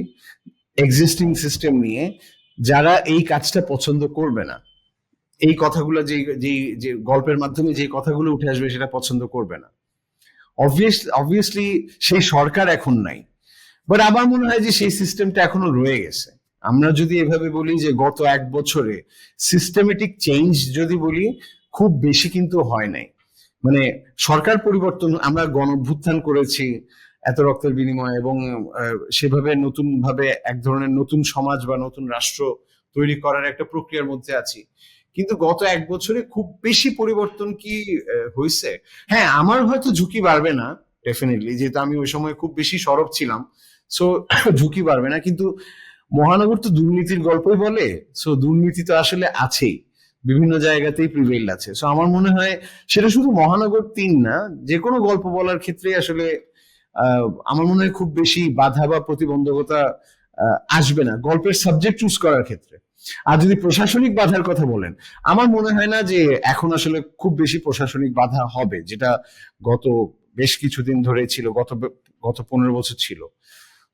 এক্সিস্টিং সিস্টেম নিয়ে, যারা এই কাজটা পছন্দ করবে না, এই কথাগুলো যে যে যে গল্পের মাধ্যমে যে কথাগুলো উঠে আসবে সেটা পছন্দ করবে না। অবভিয়াসলি সেই সরকার এখন নাই, বাট আমার মনে হয় যে সেই সিস্টেমটা এখনো রয়ে গেছে। আমরা যদি এভাবে বলি যে গত 1 বছরে সিস্টেমেটিক চেঞ্জ যদি বলি, খুব বেশি কিন্তু হয় নাই। মানে সরকার পরিবর্তন, আমরা গণঅভ্যুত্থান করেছি এত রক্তের বিনিময়ে, এবং সেভাবে নতুন ভাবে এক ধরনের নতুন সমাজ বা নতুন রাষ্ট্র তৈরি করার একটা প্রক্রিয়ার মধ্যে আছি। কিন্তু গত 1 বছরে খুব বেশি পরিবর্তন কি হয়েছে? হ্যাঁ, আমার হয়তো ঝুঁকি বাড়বে না ডেফিনেটলি, যেহেতু আমি ওই সময় খুব বেশি সরব ছিলাম, সো ঝুঁকি বাড়বে না। কিন্তু মহানগর তো দুর্নীতির গল্পই বলে, সো দুর্নীতি তো আসলে আছেই, বিভিন্ন জায়গাতেই প্রিভেইল আছে। সো আমার মনে হয় সেটা শুধু মহানগর 3 না, যে কোনো গল্প বলার ক্ষেত্রে আসলে আমার মনে হয় খুব বেশি বাধা বা প্রতিবন্ধকতা আসবে না গল্পের সাবজেক্ট চুজ করার ক্ষেত্রে। আর যদি প্রশাসনিক বাধার কথা বলেন, আমার মনে হয় না যে এখন আসলে খুব বেশি প্রশাসনিক বাধা হবে, যেটা গত বেশ কিছুদিন ধরে ছিল, গত 15 বছর ছিল।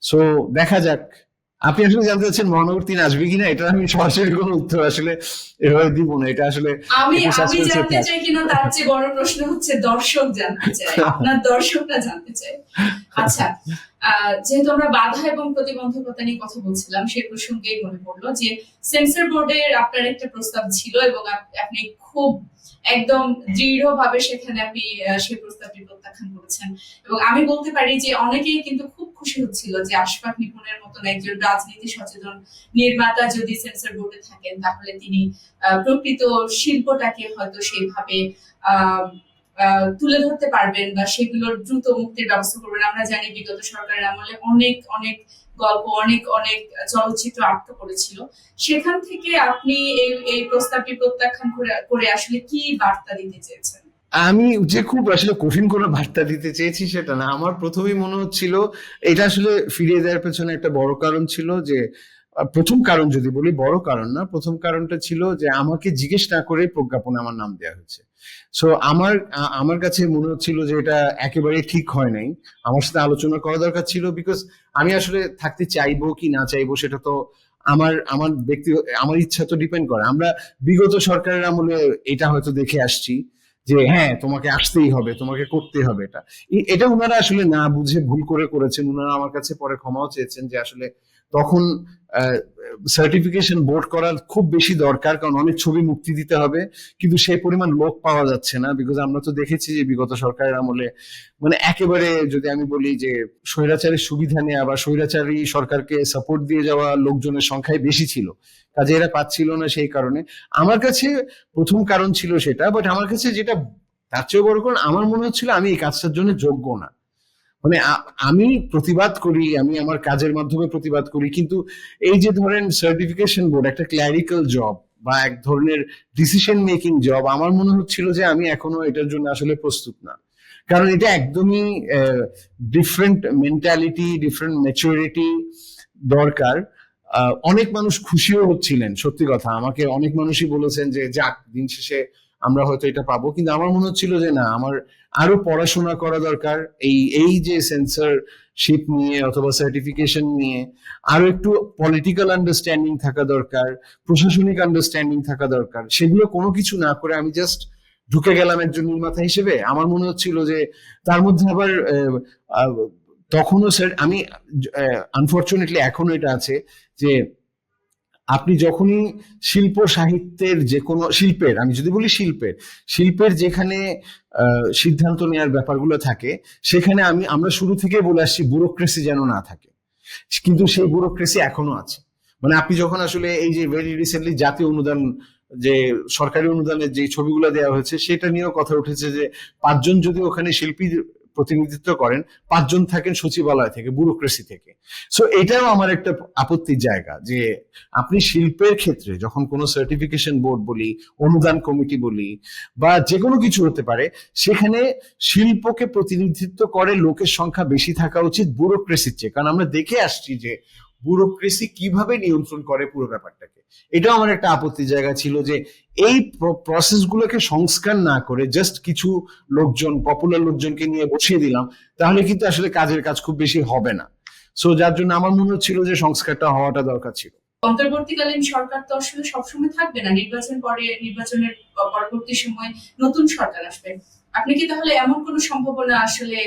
সো দেখা যাক। আপনি আসলে জানতে চাচ্ছেন মহানগর 3 আসবে কিনা, এটা আমি সরাসরি কোনো উত্তর আসলে এভাবে দিব না, এটা আসলে আমি একটু আমি সাসপেন্সে জানতে থাক। চাই কিনা তার চেয়ে বড় প্রশ্ন হচ্ছে দর্শক জানতে চায়, আপনার দর্শকরা জানতে চায়। আচ্ছা, যেহেতু আমরা বাধা এবং প্রতিবন্ধকতা নিয়ে কথা বলছিলাম, সেই প্রসঙ্গেই মনে পড়লো যে সেন্সর বোর্ডের আপনার একটা প্রস্তাব ছিল এবং আপনি খুব একদম দৃঢ়ভাবে সেখানে আপনি সেই প্রস্তাবটি প্রত্যাখ্যান করেছেন। এবং আমি বলতে পারি যে অনেকেই কিন্তু খুব খুশি হচ্ছিল যে আশফাক নিপুণের মতন একজন রাজনীতি সচেতন নির্মাতা যদি সেন্সর বোর্ডে থাকেন, তাহলে তিনি প্রকৃত শিল্পটাকে হয়তো সেইভাবে আহ তুলে ধরতে পারবেন বা সেগুলোর দ্রুত মুক্তির ব্যবস্থা করবেন। আমরা জানি বিগত সরকারের আমলে অনেক অনেক গল্প, অনেক অনেক চলচ্চিত্র আটকা পড়েছিল। সেখান থেকে আপনি এই প্রস্তাবটি প্রত্যাখ্যান করে আসলে কি বার্তা দিতে চেয়েছেন? আমি যে খুব আসলে কঠিন কোনো বার্তা দিতে চেয়েছি সেটা না, আমার প্রথমেই মনে হচ্ছিল এটা আসলে ফিরিয়ে দেওয়ার পেছনে একটা বড় কারণ ছিল যে, প্রথম কারণ যদি বলি, বড় কারণ না, প্রথম কারণটা ছিল যে আমাকে জিজ্ঞেস না করে প্রজ্ঞাপনে আমার নাম দেওয়া হয়েছে। সো আমার কাছে মনে হচ্ছিল যে এটা একেবারে ঠিক হয় নাই, আমার সাথে আলোচনা করা দরকার ছিল। বিকজ আমি আসলে থাকতে চাইবো কি না চাইবো সেটা তো আমার আমার ব্যক্তিগত, আমার ইচ্ছা তো ডিপেন্ড করে। আমরা বিগত সরকারের আমলে এটা হয়তো দেখে আসছি যে হ্যাঁ তোমাকে আসতেই হবে, তোমাকে করতেই হবে, এটা ওনারা আসলে না বুঝে ভুল করে করেছেন। ওনারা আমার কাছে পরে ক্ষমাও চেয়েছেন যে আসলে তখন সার্টিফিকেশন বোর্ড করার খুব বেশি দরকার, কারণ অনেক ছবি মুক্তি দিতে হবে, কিন্তু সেই পরিমাণ লোক পাওয়া যাচ্ছে না। বিকজ আমরা তো দেখেছি যে বিগত সরকারের আমলে, মানে একেবারে যদি আমি বলি যে স্বৈরাচারের সুবিধা নেওয়া বা স্বৈরাচারী সরকারকে সাপোর্ট দিয়ে যাওয়া লোকজনের সংখ্যাই বেশি ছিল, কাজে এরা পাচ্ছিল না। সেই কারণে আমার কাছে প্রথম কারণ ছিল সেটা। বাট আমার কাছে যেটা তার চেয়ে বড় কারণ, আমার মনে হচ্ছিল আমি এই কাজটার জন্য যোগ্য না। মানে আমি প্রতিবাদ করি, আমি আমার কাজের মাধ্যমে প্রতিবাদ করি, কিন্তু এই যে ধরেন সার্টিফিকেশন বোর্ড একটা ক্ল্যারিক্যাল জব বা এক ধরনের ডিসিশন মেকিং জব, আমার মনে হচ্ছিল যে আমি এখনো এটার জন্য আসলে প্রস্তুত না। কারণ এটা একদমই ডিফারেন্ট মেন্টালিটি, ডিফারেন্ট ম্যাচুরিটি দরকার। অনেক মানুষ খুশিও হচ্ছিলেন, সত্যি কথা, আমাকে অনেক মানুষই বলেছেন যে যাক দিন শেষে আমরা হয়তো এটা পাবো। কিন্তু আমার মনে হচ্ছিল যে না, আমার আরো পড়াশোনা করা দরকার এই এই যে সেন্সরশিপ নিয়ে অথবা সার্টিফিকেশন নিয়ে, আরো একটু পলিটিক্যাল আন্ডারস্ট্যান্ডিং থাকা দরকার, প্রশাসনিক আন্ডারস্ট্যান্ডিং থাকা দরকার। সেগুলো কোনো কিছু না করে আমি জাস্ট ঢুকে গেলাম একজন নির্মাতা হিসেবে। আমার মনে হচ্ছিল যে তার মধ্যে আবার তখনও স্যার আমি আনফর্চুনেটলি এখনো এটা আছে যে আপনি যখনই শিল্প সাহিত্যের যে কোনো শিল্পের, আমি যদি বলি শিল্পের যেখানে সিদ্ধান্ত নেওয়ার ব্যাপারগুলো থাকে, সেখানে আমরা শুরু থেকে বলে আসছি ব্যুরোক্রেসি যেন না থাকে, কিন্তু সেই ব্যুরোক্রেসি এখনো আছে। মানে আপনি যখন আসলে এই যে ভেরি রিসেন্টলি জাতীয় অনুদান, যে সরকারি অনুদানের যে ছবিগুলো দেওয়া হয়েছে, সেটা নিয়েও কথা উঠেছে যে 5 জন যদি ওখানে শিল্পী প্রতিনিধিত্ব করেন, 5 জন থাকেন সচিবালয় থেকে, ব্যুরোক্রেসি থেকে। সো এটাও আমার একটা আপত্তির জায়গা যে আপনি শিল্পের ক্ষেত্রে যখন কোনো সার্টিফিকেশন বোর্ড বলি, অনুদান কমিটি বলি, বা যে কোনো কিছু হতে পারে, সেখানে শিল্পকে প্রতিনিধিত্ব করে লোকের সংখ্যা বেশি থাকা উচিত ব্যুরোক্রেসির চেয়ে। কারণ আমরা দেখে আসছি যে ব্যুরোক্রেসি কিভাবে নিয়ন্ত্রণ করে পুরো ব্যাপারটাকে। এটাও আমার একটা আপত্তির জায়গা ছিল যে এই প্রসেসগুলোকে সংস্কার না করে জাস্ট কিছু লোকজন, পপুলার লোকজনকে নিয়ে বসিয়ে দিলাম, তাহলে কিন্তু আসলে কাজের কাজ খুব বেশি হবে না। সো যার জন্য আমার মনে হচ্ছিল যে সংস্কারটা হওয়াটা দরকার ছিল। অন্তর্বর্তীকালীন সরকার তো আসলে সবসময় থাকবে না, নির্বাচনের পরবর্তী সময় নতুন সরকার আসবে। আপনি কি তাহলে এমন কোনো সম্ভাবনা আসলে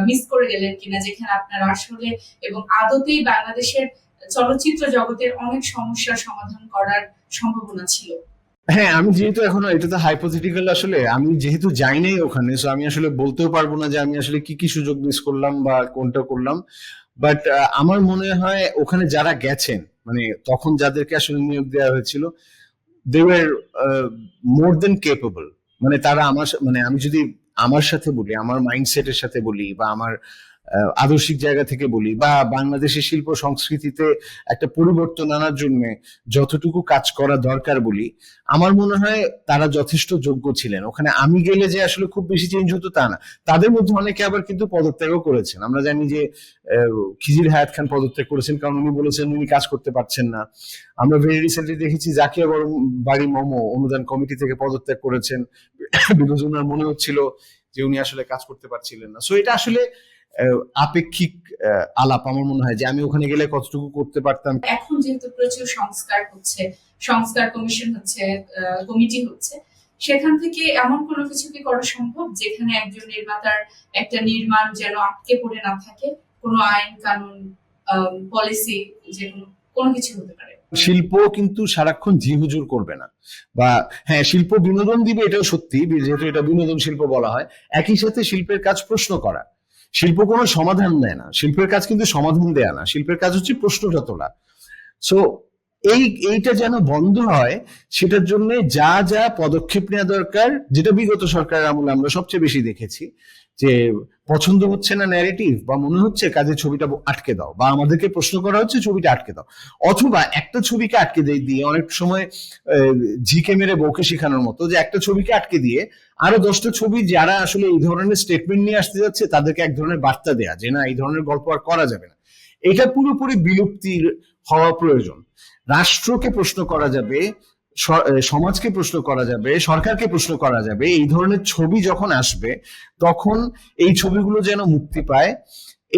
মিস করে গেলেন কিনা, যেখানে আপনার আসলে এবং আদতেই বাংলাদেশের চলচ্চিত্র জগতের অনেক সমস্যার সমাধান করার সম্ভাবনা ছিল? হ্যাঁ, আমি যেহেতু এখনো এটা তো হাইপোথেটিক্যাল, আসলে আমি যেহেতু যাই নাই ওখানে, সো আমি আসলে বলতেও পারবো না যে আমি আসলে কি কি সুযোগ মিস করলাম বা কোনটা করলাম। বাট আমার মনে হয় ওখানে যারা গেছেন, মানে তখন যাদেরকে আসলে নিয়োগ দেওয়া হয়েছিল, they were more then capable. মানে তারা মানে আমি যদি আমার সাথে বলি, আমার মাইন্ডসেটের সাথে বলি, বা আমার আদর্শিক জায়গা থেকে বলি, বা বাংলাদেশের শিল্প সংস্কৃতিতে একটা পরিবর্তন আনার জন্য যতটুকু কাজ করা দরকার বলি, আমার মনে হয় তারা যথেষ্ট যোগ্য ছিলেন। ওখানে আমি গেলে যে আসলে খুব বেশি চেঞ্জ হতো তা না, তাদের মধ্যে অনেকে আবার কিন্তু পদত্যাগও করেছেন। আমরা জানি যে খিজির হায়াত খান পদত্যাগ করেছেন কারণ উনি বলেছেন উনি কাজ করতে পারছেন না। আমরা ভেরি রিসেন্টলি দেখেছি জাকিয়া বাড়ি মোমো অনুদান কমিটি থেকে পদত্যাগ করেছেন, বিকজ ওনার মনে হচ্ছিল যে উনি আসলে কাজ করতে পারছিলেন না। সো এটা আসলে আপেক্ষিক আলাপ। আমার মনে হয় যে আমি ওখানে গেলে কতটুকু করতে পারতাম। এখন যেহেতু প্রচুর সংস্কার হচ্ছে, সংস্কার কমিশন হচ্ছে, কমিটি হচ্ছে, সেখান থেকে এমন কোনো কিছু কি করা সম্ভব যেখানে একজন নির্মাতার একটা নির্মাণ যেন আটকে পড়ে না থাকে? কোনো আইন কানুন, পলিসি, যে কোনো কিছু হতে পারে। শিল্প কিন্তু সারাক্ষণ জি হুজুর করবে না, বা হ্যাঁ শিল্প বিনোদন দিবে, এটাও সত্যি, যেহেতু এটা বিনোদন শিল্প বলা হয়। একই সাথে শিল্পের কাজ প্রশ্ন করা। শিল্প কোনো সমাধান দেয় না, শিল্পের কাজ কিন্তু সমাধান দেয়া না, শিল্পের কাজ হচ্ছে প্রশ্নটা তোলা। সো এইটা যেন বন্ধ হয়, সেটার জন্য যা যা পদক্ষেপ নেওয়া দরকার, যেটা বিগত সরকারের আমলে আমরা সবচেয়ে বেশি দেখেছি, যে পছন্দ হচ্ছে না ন্যারেটিভ, বা মনে হচ্ছে কাজে ছবিটা আটকে দাও, বা আমাদেরকে প্রশ্ন করা হচ্ছে ছবিটা আটকে দাও, অথবা একটা ছবিকে আটকে দিয়ে অনেক সময় ঝিকে মেরে বউকে শেখানোর মতো, যে একটা ছবিকে আটকে দিয়ে আরো 10টা ছবি যারা আসলে এই ধরনের স্টেটমেন্ট নিয়ে আসতে যাচ্ছে তাদেরকে এক ধরনের বার্তা দেয়া যে না, এই ধরনের গল্প আর করা যাবে না। এটা পুরোপুরি বিলুপ্তির হওয়া প্রয়োজন। রাষ্ট্রকে প্রশ্ন করা যাবে, সমাজকে প্রশ্ন করা যাবে, সরকারকে প্রশ্ন করা যাবে। এই ধরনের ছবি যখন আসবে তখন এই ছবিগুলো যেন মুক্তি পায়,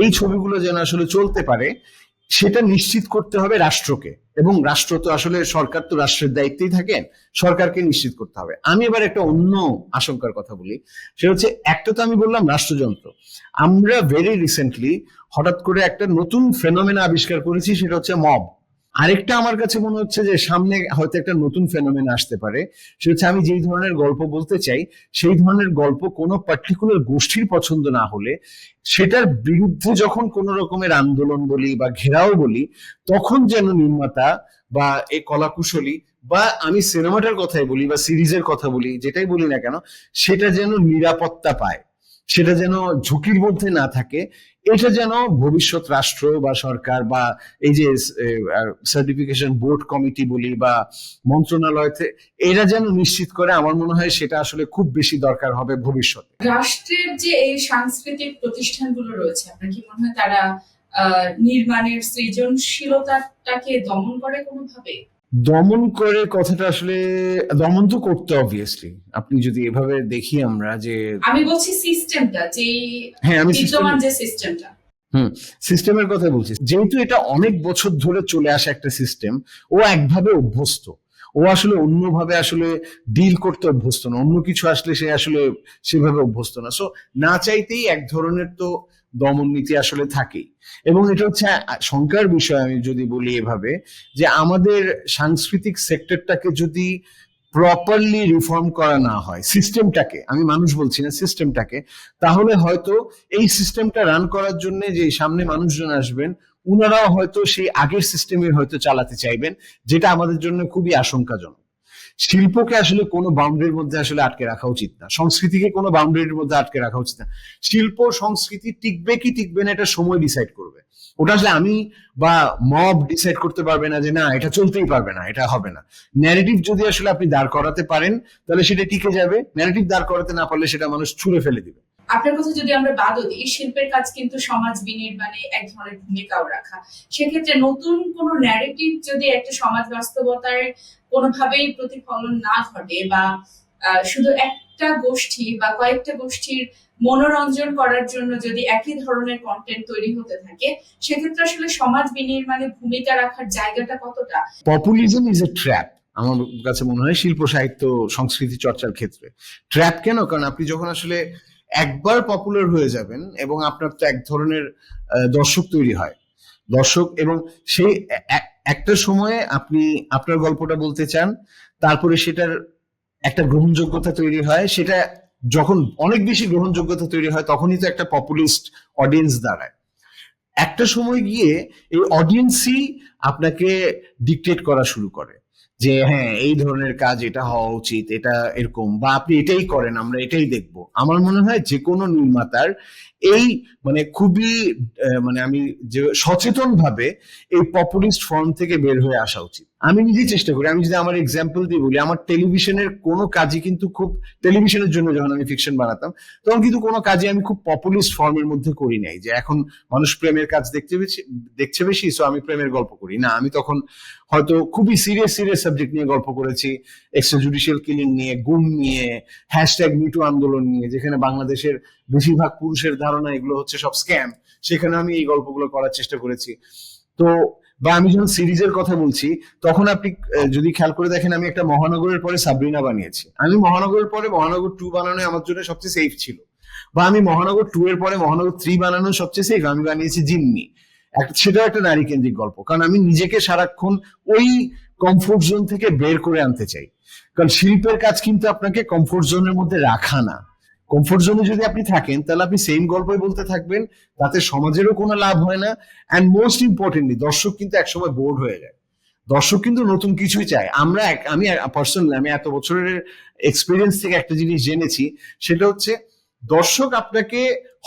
এই ছবিগুলো যেন আসলে চলতে পারে, সেটা নিশ্চিত করতে হবে রাষ্ট্রকে। এবং রাষ্ট্র তো আসলে, সরকার তো রাষ্ট্রের দায়িত্বেই থাকেন, সরকারকে নিশ্চিত করতে হবে। আমি এবার একটা অন্য আশঙ্কার কথা বলি, সেটা হচ্ছে, একটা তো আমি বললাম রাষ্ট্রযন্ত্র, আমরা ভেরি রিসেন্টলি হঠাৎ করে একটা নতুন ফেনোমেনা আবিষ্কার করেছি, সেটা হচ্ছে মব। আরেকটা আমার কাছে মনে হচ্ছে যে সামনে হয়তো একটা নতুন ফেনোমেনা আসতে পারে, সেটা হচ্ছে আমি যেই ধরনের গল্প বলতে চাই সেই ধরনের গল্প কোনো পার্টিকুলার গোষ্ঠীর পছন্দ না হলে সেটার বিরুদ্ধে যখন কোন রকমের আন্দোলন বলি বা ঘেরাও বলি, তখন যেন নির্মাতা বা এই কলাকুশলী, বা আমি সিনেমাটার কথাই বলি বা সিরিজের কথা বলি, যেটাই বলি না কেন, সেটা যেন নিরাপত্তা পায়, সেটা যেন ঝুঁকির মধ্যে না থাকে। এটা যেন ভবিষ্যৎ রাষ্ট্র বা সরকার বা এই যে সার্টিফিকেশন বোর্ড কমিটি বলি বা মন্ত্রণালয়তে, এরা যেন নিশ্চিত করে। আমার মনে হয় সেটা আসলে খুব বেশি দরকার হবে ভবিষ্যতে। রাষ্ট্রের যে এই সাংস্কৃতিক প্রতিষ্ঠানগুলো রয়েছে, আপনার কি মনে হয় তারা নির্মাণের সৃজনশীলতাটাকে দমন করে কোনোভাবে? দমন করে কথাটা আসলে, দমন তো করতে অবভিয়াসলি, আপনি যদি এভাবে দেখি আমরা যে, আমি বলছি সিস্টেমটা, যে হ্যাঁ আমি বিদ্যমান যে সিস্টেমটা। সিস্টেমের কথা বলছি। যেহেতু এটা অনেক বছর ধরে চলে আসা একটা সিস্টেম, ও একভাবে অভ্যস্ত, ও আসলে অন্যভাবে আসলে ডিল করতে অভ্যস্ত না, অন্য কিছু আসলে সে আসলে সেভাবে অভ্যস্ত না। সো না চাইতেই এক ধরনের তো দমন নীতি আসলে থাকেই। এবং এটা হচ্ছে শঙ্কার বিষয়, আমি যদি বলি এভাবে, যে আমাদের সাংস্কৃতিক সেক্টরটাকে যদি প্রপারলি রিফর্ম করা না হয়, সিস্টেমটাকে, আমি মানুষ বলছি না, সিস্টেমটাকে, তাহলে হয়তো এই সিস্টেমটা রান করার জন্য যে সামনে মানুষজন আসবেন, উনারাও হয়তো সেই আগের সিস্টেমে হয়তো চালাতে চাইবেন, যেটা আমাদের জন্য খুবই আশঙ্কাজনক। শিল্পকে আসলে কোনো বাউন্ডারির মধ্যে আসলে আটকে রাখা উচিত না, সংস্কৃতিকে কোনো বাউন্ডারির মধ্যে আটকে রাখা উচিত না। শিল্প সংস্কৃতি টিকবে কি টিকবে না এটা সময় ডিসাইড করবে। ওটা আসলে আমি বা মব ডিসাইড করতে পারবে না যে না এটা চলতেই পারবে না, এটা হবে না। ন্যারেটিভ যদি আসলে আপনি দাঁড় করাতে পারেন তাহলে সেটা টিকে যাবে, ন্যারেটিভ দাঁড় করাতে না পারলে সেটা মানুষ ছুঁড়ে ফেলে দিবে। আপনার কথা যদি আমরা বাদও দিই, শিল্পের কাজ কিন্তু সমাজ বিনির্মাণে এক ধরনের ভূমিকাও রাখা। সেক্ষেত্রে নতুন কোনো ন্যারেটিভ যদি একটা সমাজ বাস্তবতার কোনোভাবেই প্রতিফলন না ঘটে, বা শুধু একটা গোষ্ঠী বা কয়েকটা গোষ্ঠীর মনোরঞ্জন করার জন্য যদি একই ধরনের কন্টেন্ট তৈরি হতে থাকে, সেক্ষেত্রে আসলে সমাজ বিনির্মাণে ভূমিকা রাখার জায়গাটা কতটা? পপুলিজম ইজ এ ট্র্যাপ আমার কাছে মনে হয় শিল্প সাহিত্য সংস্কৃতি চর্চার ক্ষেত্রে। ট্র্যাপ কেন? কারণ আপনি যখন আসলে একবার পপুলার হয়ে যাবেন এবং আপনার তো এক ধরনের দর্শক তৈরি হয়, দর্শক, এবং সেই একটা সময়ে আপনি আপনার গল্পটা বলতে চান, তারপরে সেটার একটা গ্রহণযোগ্যতা তৈরি হয়, সেটা যখন অনেক বেশি গ্রহণযোগ্যতা তৈরি হয় তখনই তো একটা পপুলিস্ট অডিয়েন্স দাঁড়ায়। একটা সময় গিয়ে এই অডিয়েন্সই আপনাকে ডিকটেট করা শুরু করে যে হ্যাঁ এই ধরনের কাজ এটা হওয়া উচিত, এটা এরকম, বা আপনি এটাই করেন, আমরা এটাই দেখব। আমার মনে হয় যে কোনো নির্মাতার এই মানে খুবই মানে আমি যে সচেতন ভাবে এই পপুলিস্ট ফর্ম থেকে বের হয়ে আসা উচিত। আমি নিজেই চেষ্টা করি, আমি যদি আমার এক্সাম্পল দিয়ে বলি, আমার টেলিভিশনের কোনো কাজই কিন্তু খুব, টেলিভিশনের জন্য যখন আমি ফিকশন বানাতাম তখন কিন্তু কোনো কাজে আমি খুব পপুলিস্ট ফর্মের মধ্যে করি নাই যে এখন মানুষ প্রেমের কাজ দেখছে বেশি সো আমি প্রেমের গল্প করি না। আমি তখন হয়তো খুবই সিরিয়াস সাবজেক্ট নিয়ে গল্প করেছি, এক্সট্রাজুডিশিয়াল কিলিং নিয়ে, গুম নিয়ে, হ্যাশট্যাগ মিটু আন্দোলন নিয়ে, যেখানে বাংলাদেশের বেশিরভাগ পুরুষের ধারণা এগুলো হচ্ছে সব স্ক্যাম, সেখানে আমি এই গল্পগুলো করার চেষ্টা করেছি। তো বা আমি যখন সিরিজের কথা বলছি তখন আপনি যদি খেয়াল করে দেখেন, আমি একটা মহানগরের পরে সাবরিনা বানিয়েছি। আমি মহানগরের পরে মহানগর 2 বানানো আমার জন্য সবচেয়ে সেফ ছিল, বা আমি মহানগর 2 এর পরে মহানগর 3 বানানো সবচেয়ে সেফ, আমি বানিয়েছি জিম্মি। সেটাও একটা নারী কেন্দ্রিক গল্প, কারণ আমি নিজেকে সারাক্ষণ ওই কমফোর্ট জোন থেকে বের করে আনতে চাই। কারণ শিল্পের কাজ কিন্তু আপনাকে কমফোর্ট জোনের মধ্যে রাখা না। কমফোর্ট জোনে যদি আপনি থাকেন তাহলে আপনি সেম গল্পই বলতে থাকবেন, তাতে সমাজেরও কোনো লাভ হয় না, অ্যান্ড মোস্ট ইম্পর্টেন্টলি দর্শক কিন্তু একসময় বোর্ড হয়ে যায়। দর্শক কিন্তু নতুন কিছুই চায়। আমি পার্সোনালি আমি এত বছরের এক্সপিরিয়েন্স থেকে একটা জিনিস জেনেছি, সেটা হচ্ছে দর্শক আপনাকে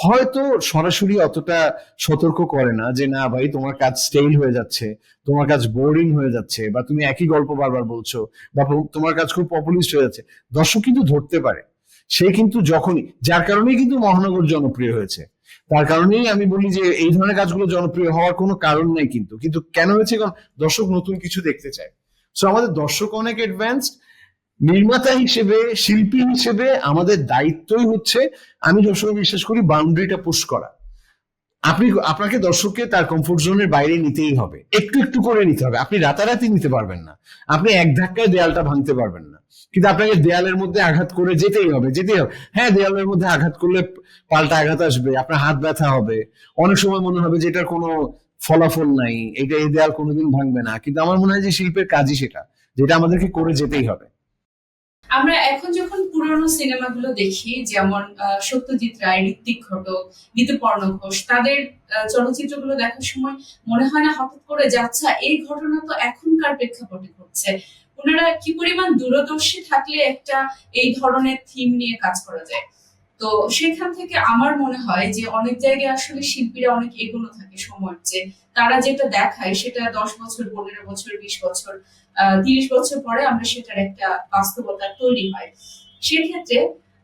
হয়তো সরাসরি অতটা সতর্ক করে না যে না ভাই তোমার কাজ স্টেইল হয়ে যাচ্ছে, তোমার কাজ বোরিং হয়ে যাচ্ছে, বা তুমি একই গল্প বারবার বলছো, বা তোমার কাজ খুব পপুলিস্ট হয়ে যাচ্ছে। দর্শক কিন্তু ধরতে পারে। সে কিন্তু যখনই, যার কারণেই কিন্তু মহানগর জনপ্রিয় হয়েছে, তার কারণেই আমি বলি যে এই ধরনের কাজগুলো জনপ্রিয় হওয়ার কোনো কারণ নেই। কিন্তু কিন্তু কেন হয়েছে? কারণ দর্শক নতুন কিছু দেখতে চায়। সো আমাদের দর্শক অনেক অ্যাডভান্সড। নির্মাতা হিসেবে, শিল্পী হিসেবে আমাদের দায়িত্বই হচ্ছে, আমি সবসময় বিশ্বাস করি, বাউন্ডারিটা পুশ করা। আপনাকে দর্শককে তার কমফোর্ট জোনের বাইরে নিতেই হবে, একটু একটু করে নিতে হবে। আপনি রাতারাতি নিতে পারবেন না, আপনি এক ধাক্কায় দেয়ালটা ভাঙতে পারবেন না, কিন্তু আপনাকে দেয়ালের মধ্যে আঘাত করে যেতেই হবে। হ্যাঁ, দেয়ালের মধ্যে আঘাত করলে পাল্টা আঘাত আসবে, আপনার হাত ব্যথা হবে, অনেক সময় মনে হবে যে এটার কোনো ফলাফল নাই, এই দেয়াল কোনোদিন ভাঙবে না। কিন্তু আমার মনে হয় যে শিল্পের কাজই সেটা, যেটা আমাদেরকে করে যেতেই হবে। আমরা এখন যখন পুরোনো সিনেমাগুলো দেখি, যেমন সত্যজিৎ রায়, ঋত্বিক ঘটক, ঋতুপর্ণ ঘোষ, তাদের চলচ্চিত্রগুলো দেখার সময় মনে হয় না হঠাৎ করে যাচ্ছে এই ঘটনা তো এখনকার প্রেক্ষাপটে ঘটছে? ওনারা কি পরিমাণ দূরদর্শী থাকলে একটা এই ধরনের থিম নিয়ে কাজ করা যায়। তো সেখান থেকে আমার মনে হয় যে অনেক জায়গায় আসলে শিল্পীরা অনেক এগোনো থাকে সময়ের চেয়ে। তারা যেটা দেখায় সেটা 10 বছর, 15 বছর, 20 বছর, 30 বছর পরে আমরা সেটার একটা বাস্তবতা তৈরি হয়। সেক্ষেত্রে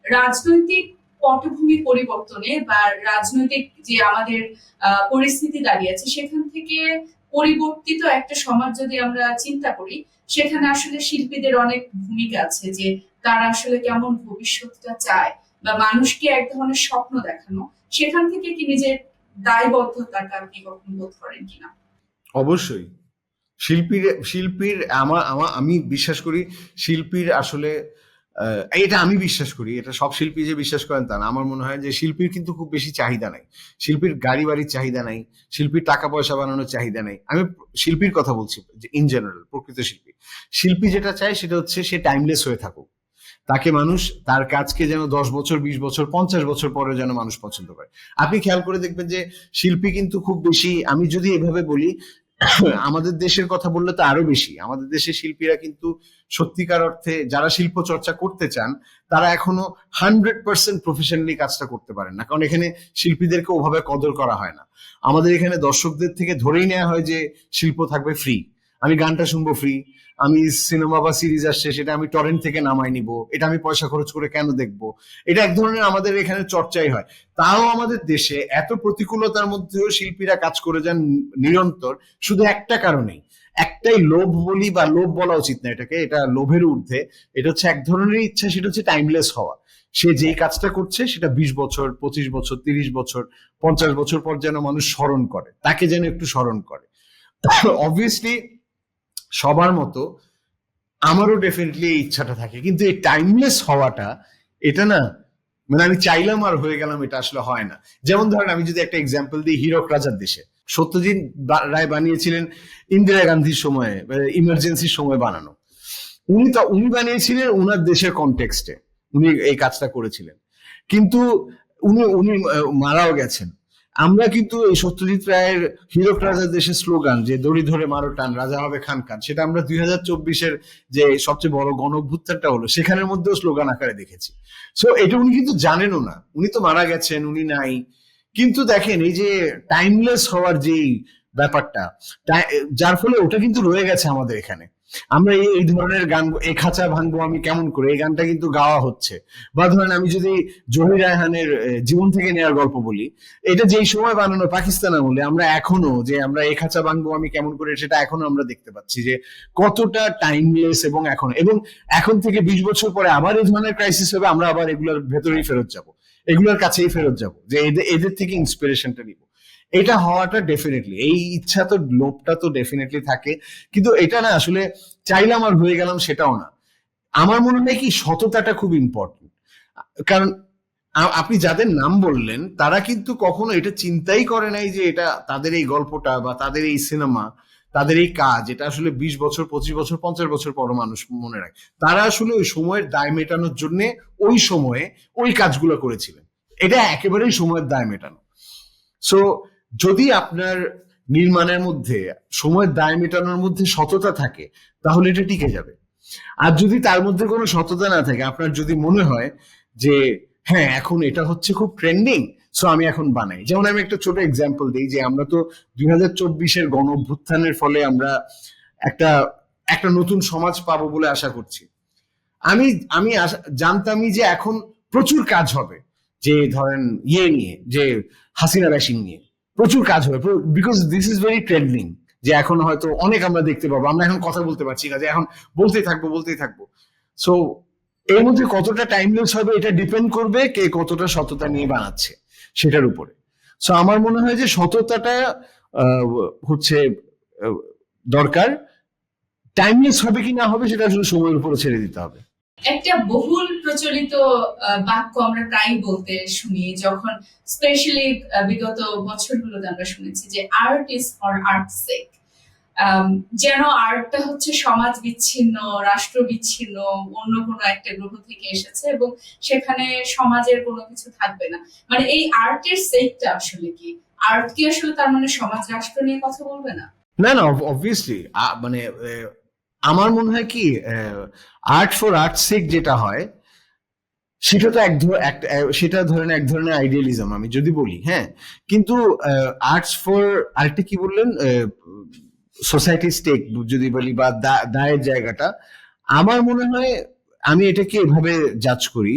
রাজনৈতিক পটভূমি পরিবর্তনে বা রাজনৈতিক যে আমাদের পরিস্থিতি দাঁড়িয়েছে, সেখান থেকে পরিবর্তিত একটা সমাজ যদি আমরা চিন্তা করি, সেখানে আসলে শিল্পীদের অনেক ভূমিকা আছে, যে তারা আসলে কেমন ভবিষ্যৎটা চায়, বা মানুষকে এক ধরনের স্বপ্ন দেখানো। সেখান থেকে কি নিজের দায়বদ্ধতাটা আপনি কখনো বোধ করেন কিনা? অবশ্যই। শিল্পীর আমি বিশ্বাস করি শিল্পীর আসলে এটা আমি বিশ্বাস করি, এটা সব শিল্পী যে বিশ্বাস করেন তা না। আমার মনে হয় যে শিল্পীর কিন্তু খুব বেশি চাহিদা নাই, শিল্পীর গাড়ি বাড়ির চাহিদা নাই, শিল্পীর টাকা পয়সা বানানোর চাহিদা নাই। আমি শিল্পীর কথা বলছি যে ইন জেনারেল, প্রকৃত শিল্পী যেটা চায় সেটা হচ্ছে সে টাইমলেস হয়ে থাকুক, তাকে মানুষ তার কাজকে যেন 10 বছর, 20 বছর, 50 বছর পরে যেন মানুষ পছন্দ করে। আপনি খেয়াল করে দেখবেন যে শিল্পী কিন্তু খুব বেশি, আমি যদি এভাবে বলি, আমাদের দেশের কথা বললে তো আরো বেশি, আমাদের দেশের শিল্পীরা কিন্তু সত্যিকার অর্থে যারা শিল্প চর্চা করতে চান তারা এখনো 100% প্রফেশনালি কাজটা করতে পারেন না, কারণ এখানে শিল্পীদেরকে ওভাবে কদর করা হয় না। আমাদের এখানে দর্শকদের থেকে ধরেই নেওয়া হয় যে শিল্প থাকবে ফ্রি। আমি গানটা শুনবো ফ্রি, আমি সিনেমা বা সিরিজ আসছে সেটা আমি টরেন্ট থেকে নামাই নিব, এটা আমি পয়সা খরচ করে কেন দেখবো। এটা এক ধরনের আমাদের এখানে চর্চাই হয়। তাও আমাদের দেশে এত প্রতিকূলতার মধ্যেও শিল্পীরা কাজ করে যান নিরন্তর, শুধু একটা কারণেই, একটাই লোভ বলি, বা লোভ বলা উচিত না এটাকে, এটা লোভের ঊর্ধ্বে, এটা হচ্ছে এক ধরনের ইচ্ছা, সেটা হচ্ছে টাইমলেস হওয়া। সে যেই কাজটা করছে সেটা 20 বছর, 25 বছর, 30 বছর, 50 বছর পর যেন মানুষ স্মরণ করে, তাকে যেন একটু স্মরণ করে। অবভিয়াসলি সবার মতো আমারও ডেফিনেটলি এই ইচ্ছাটা থাকে, কিন্তু এই টাইমলেস হওয়াটা, এটা না, মানে আমি চাইলাম আর হয়ে গেলাম, এটা আসলে হয় না। যেমন ধরেন আমি যদি একটা এক্সাম্পল দিই, হীরক রাজার দেশে সত্যজিৎ রায় বানিয়েছিলেন ইন্দিরা গান্ধীর সময়ে, ইমার্জেন্সির সময় বানানো। উনি বানিয়েছিলেন উনার দেশের কনটেক্সটে, উনি এই কাজটা করেছিলেন, কিন্তু উনি উনি মারাও গেছেন। আমরা কিন্তু এই সত্যজিৎ রায়ের হীরক রাজার দেশের স্লোগান, যে দড়ি ধরে মারো টান রাজা হবে খান খান, সেটা আমরা 2024-এর যে সবচেয়ে বড় গণ অভ্যুত্থানটা হলো সেখানের মধ্যেও স্লোগান আকারে দেখেছি। সো এটা উনি কিন্তু জানেনও না, উনি তো মারা গেছেন, উনি নাই। কিন্তু দেখেন এই যে টাইমলেস হওয়ার যেই ব্যাপারটা, যার ফলে ওটা কিন্তু রয়ে গেছে আমাদের এখানে। আমরা এই ধরনের গান, এ খাঁচা ভাঙবো আমি কেমন করে, এই গানটা কিন্তু গাওয়া হচ্ছে। বা ধরেন আমি যদি জহির রায়হানের জীবন থেকে নেওয়ার গল্প বলি, এটা যেই সময় বানানো পাকিস্তান আমলে, আমরা এখনো যে আমরা এ খাঁচা ভাঙবো আমি কেমন করে, সেটা এখনো আমরা দেখতে পাচ্ছি যে কতটা টাইমলেস। এবং এখন থেকে 20 বছর পরে আবার এই ধরনের ক্রাইসিস হবে, আমরা আবার এগুলোর ভেতরেই ফেরত যাব, এগুলোর কাছেই ফেরত যাব, যে এদের থেকে ইন্সপিরেশনটা নিব। এটা হওয়াটা ডেফিনেটলি, এই ইচ্ছা তো, লোভটা তো ডেফিনেটলি থাকে, কিন্তু এটা না আসলে চাইলাম আর হয়ে গেলাম সেটাও না। আমার মনে হয় কি, সততাটা খুব ইম্পর্টেন্ট। কারণ আপনি যাদের নাম বললেন তারা কিন্তু কখনো এটা চিন্তাই করে নাই যে এটা তাদের এই গল্পটা বা তাদের এই সিনেমা, তাদের এই কাজ, এটা আসলে 20 বছর, 25 বছর, 50 বছর পর মানুষ মনে রাখে। তারা আসলে ওই সময়ের দায় মেটানোর জন্য ওই সময়ে ওই কাজগুলো করেছিলেন। এটা একেবারেই সময়ের দায় মেটানো। সো যদি আপনার নির্মাণের মধ্যে সময়ের দায় মেটানোর মধ্যে সততা থাকে, তাহলে এটা টিকে যাবে। আর যদি তার মধ্যে কোনো সততা না থাকে, আপনার যদি মনে হয় যে হ্যাঁ এখন এটা হচ্ছে খুব ট্রেন্ডিং, সো আমি এখন বানাই। যেমন আমি একটা ছোট এক্সাম্পল দিই, যে আমরা তো 2024-এর গণ অভ্যুত্থানের ফলে আমরা একটা একটা নতুন সমাজ পাবো বলে আশা করছি। আমি আমি জানতামই যে এখন প্রচুর কাজ হবে, যে ধরেন নিয়ে, যে হাসিনা ব্যাশিং নিয়ে প্রচুর কাজ হবে, because this is very trending. যে এখন হয়তো অনেক আমরা দেখতে পাবো, আমরা এখন কথা বলতে পারছি না, যে এখন বলতেই থাকবো। সো এর মধ্যে কতটা টাইমলেস হবে এটা ডিপেন্ড করবে কে কতটা সততা নিয়ে বানাচ্ছে সেটার উপরে। সো আমার মনে হয় যে সততাটা হচ্ছে দরকার। টাইমলেস হবে কি না হবে সেটা আসলে সময়ের উপরে ছেড়ে দিতে হবে। একটা বহুল প্রচলিত বাক্য আমরা প্রায় বলতে শুনি, যখন স্পেশালি বিগত বছরগুলোতে আমরা শুনেছি যে আর্ট ইজ ফর আর্ট সেক। যেন আর্টটা হচ্ছে সমাজ বিচ্ছিন্ন, রাষ্ট্র বিচ্ছিন্ন, অন্য কোনো একটা গ্রহ থেকে এসেছে এবং সেখানে সমাজের কোনো কিছু থাকবে না। মানে এই আর্টের সেকটা আসলে কি? আর্ট কি আসলে তার মানে সমাজ রাষ্ট্র নিয়ে কথা বলবে না? না না, অবভিয়াসলি মানে আমার মনে হয় কি, আর্ট ফর আর্ট সেক যেটা হয় সেটা তো সেটা ধরেন এক ধরনের আইডিয়ালিজম আমি যদি বলি, হ্যাঁ। কিন্তু আর্টস ফর আর্টে কি বললেন, সোসাইটি স্টেক যদি বলি, বা দায়ের জায়গাটা, আমার মনে হয় আমি এটাকে এভাবে জাজ করি,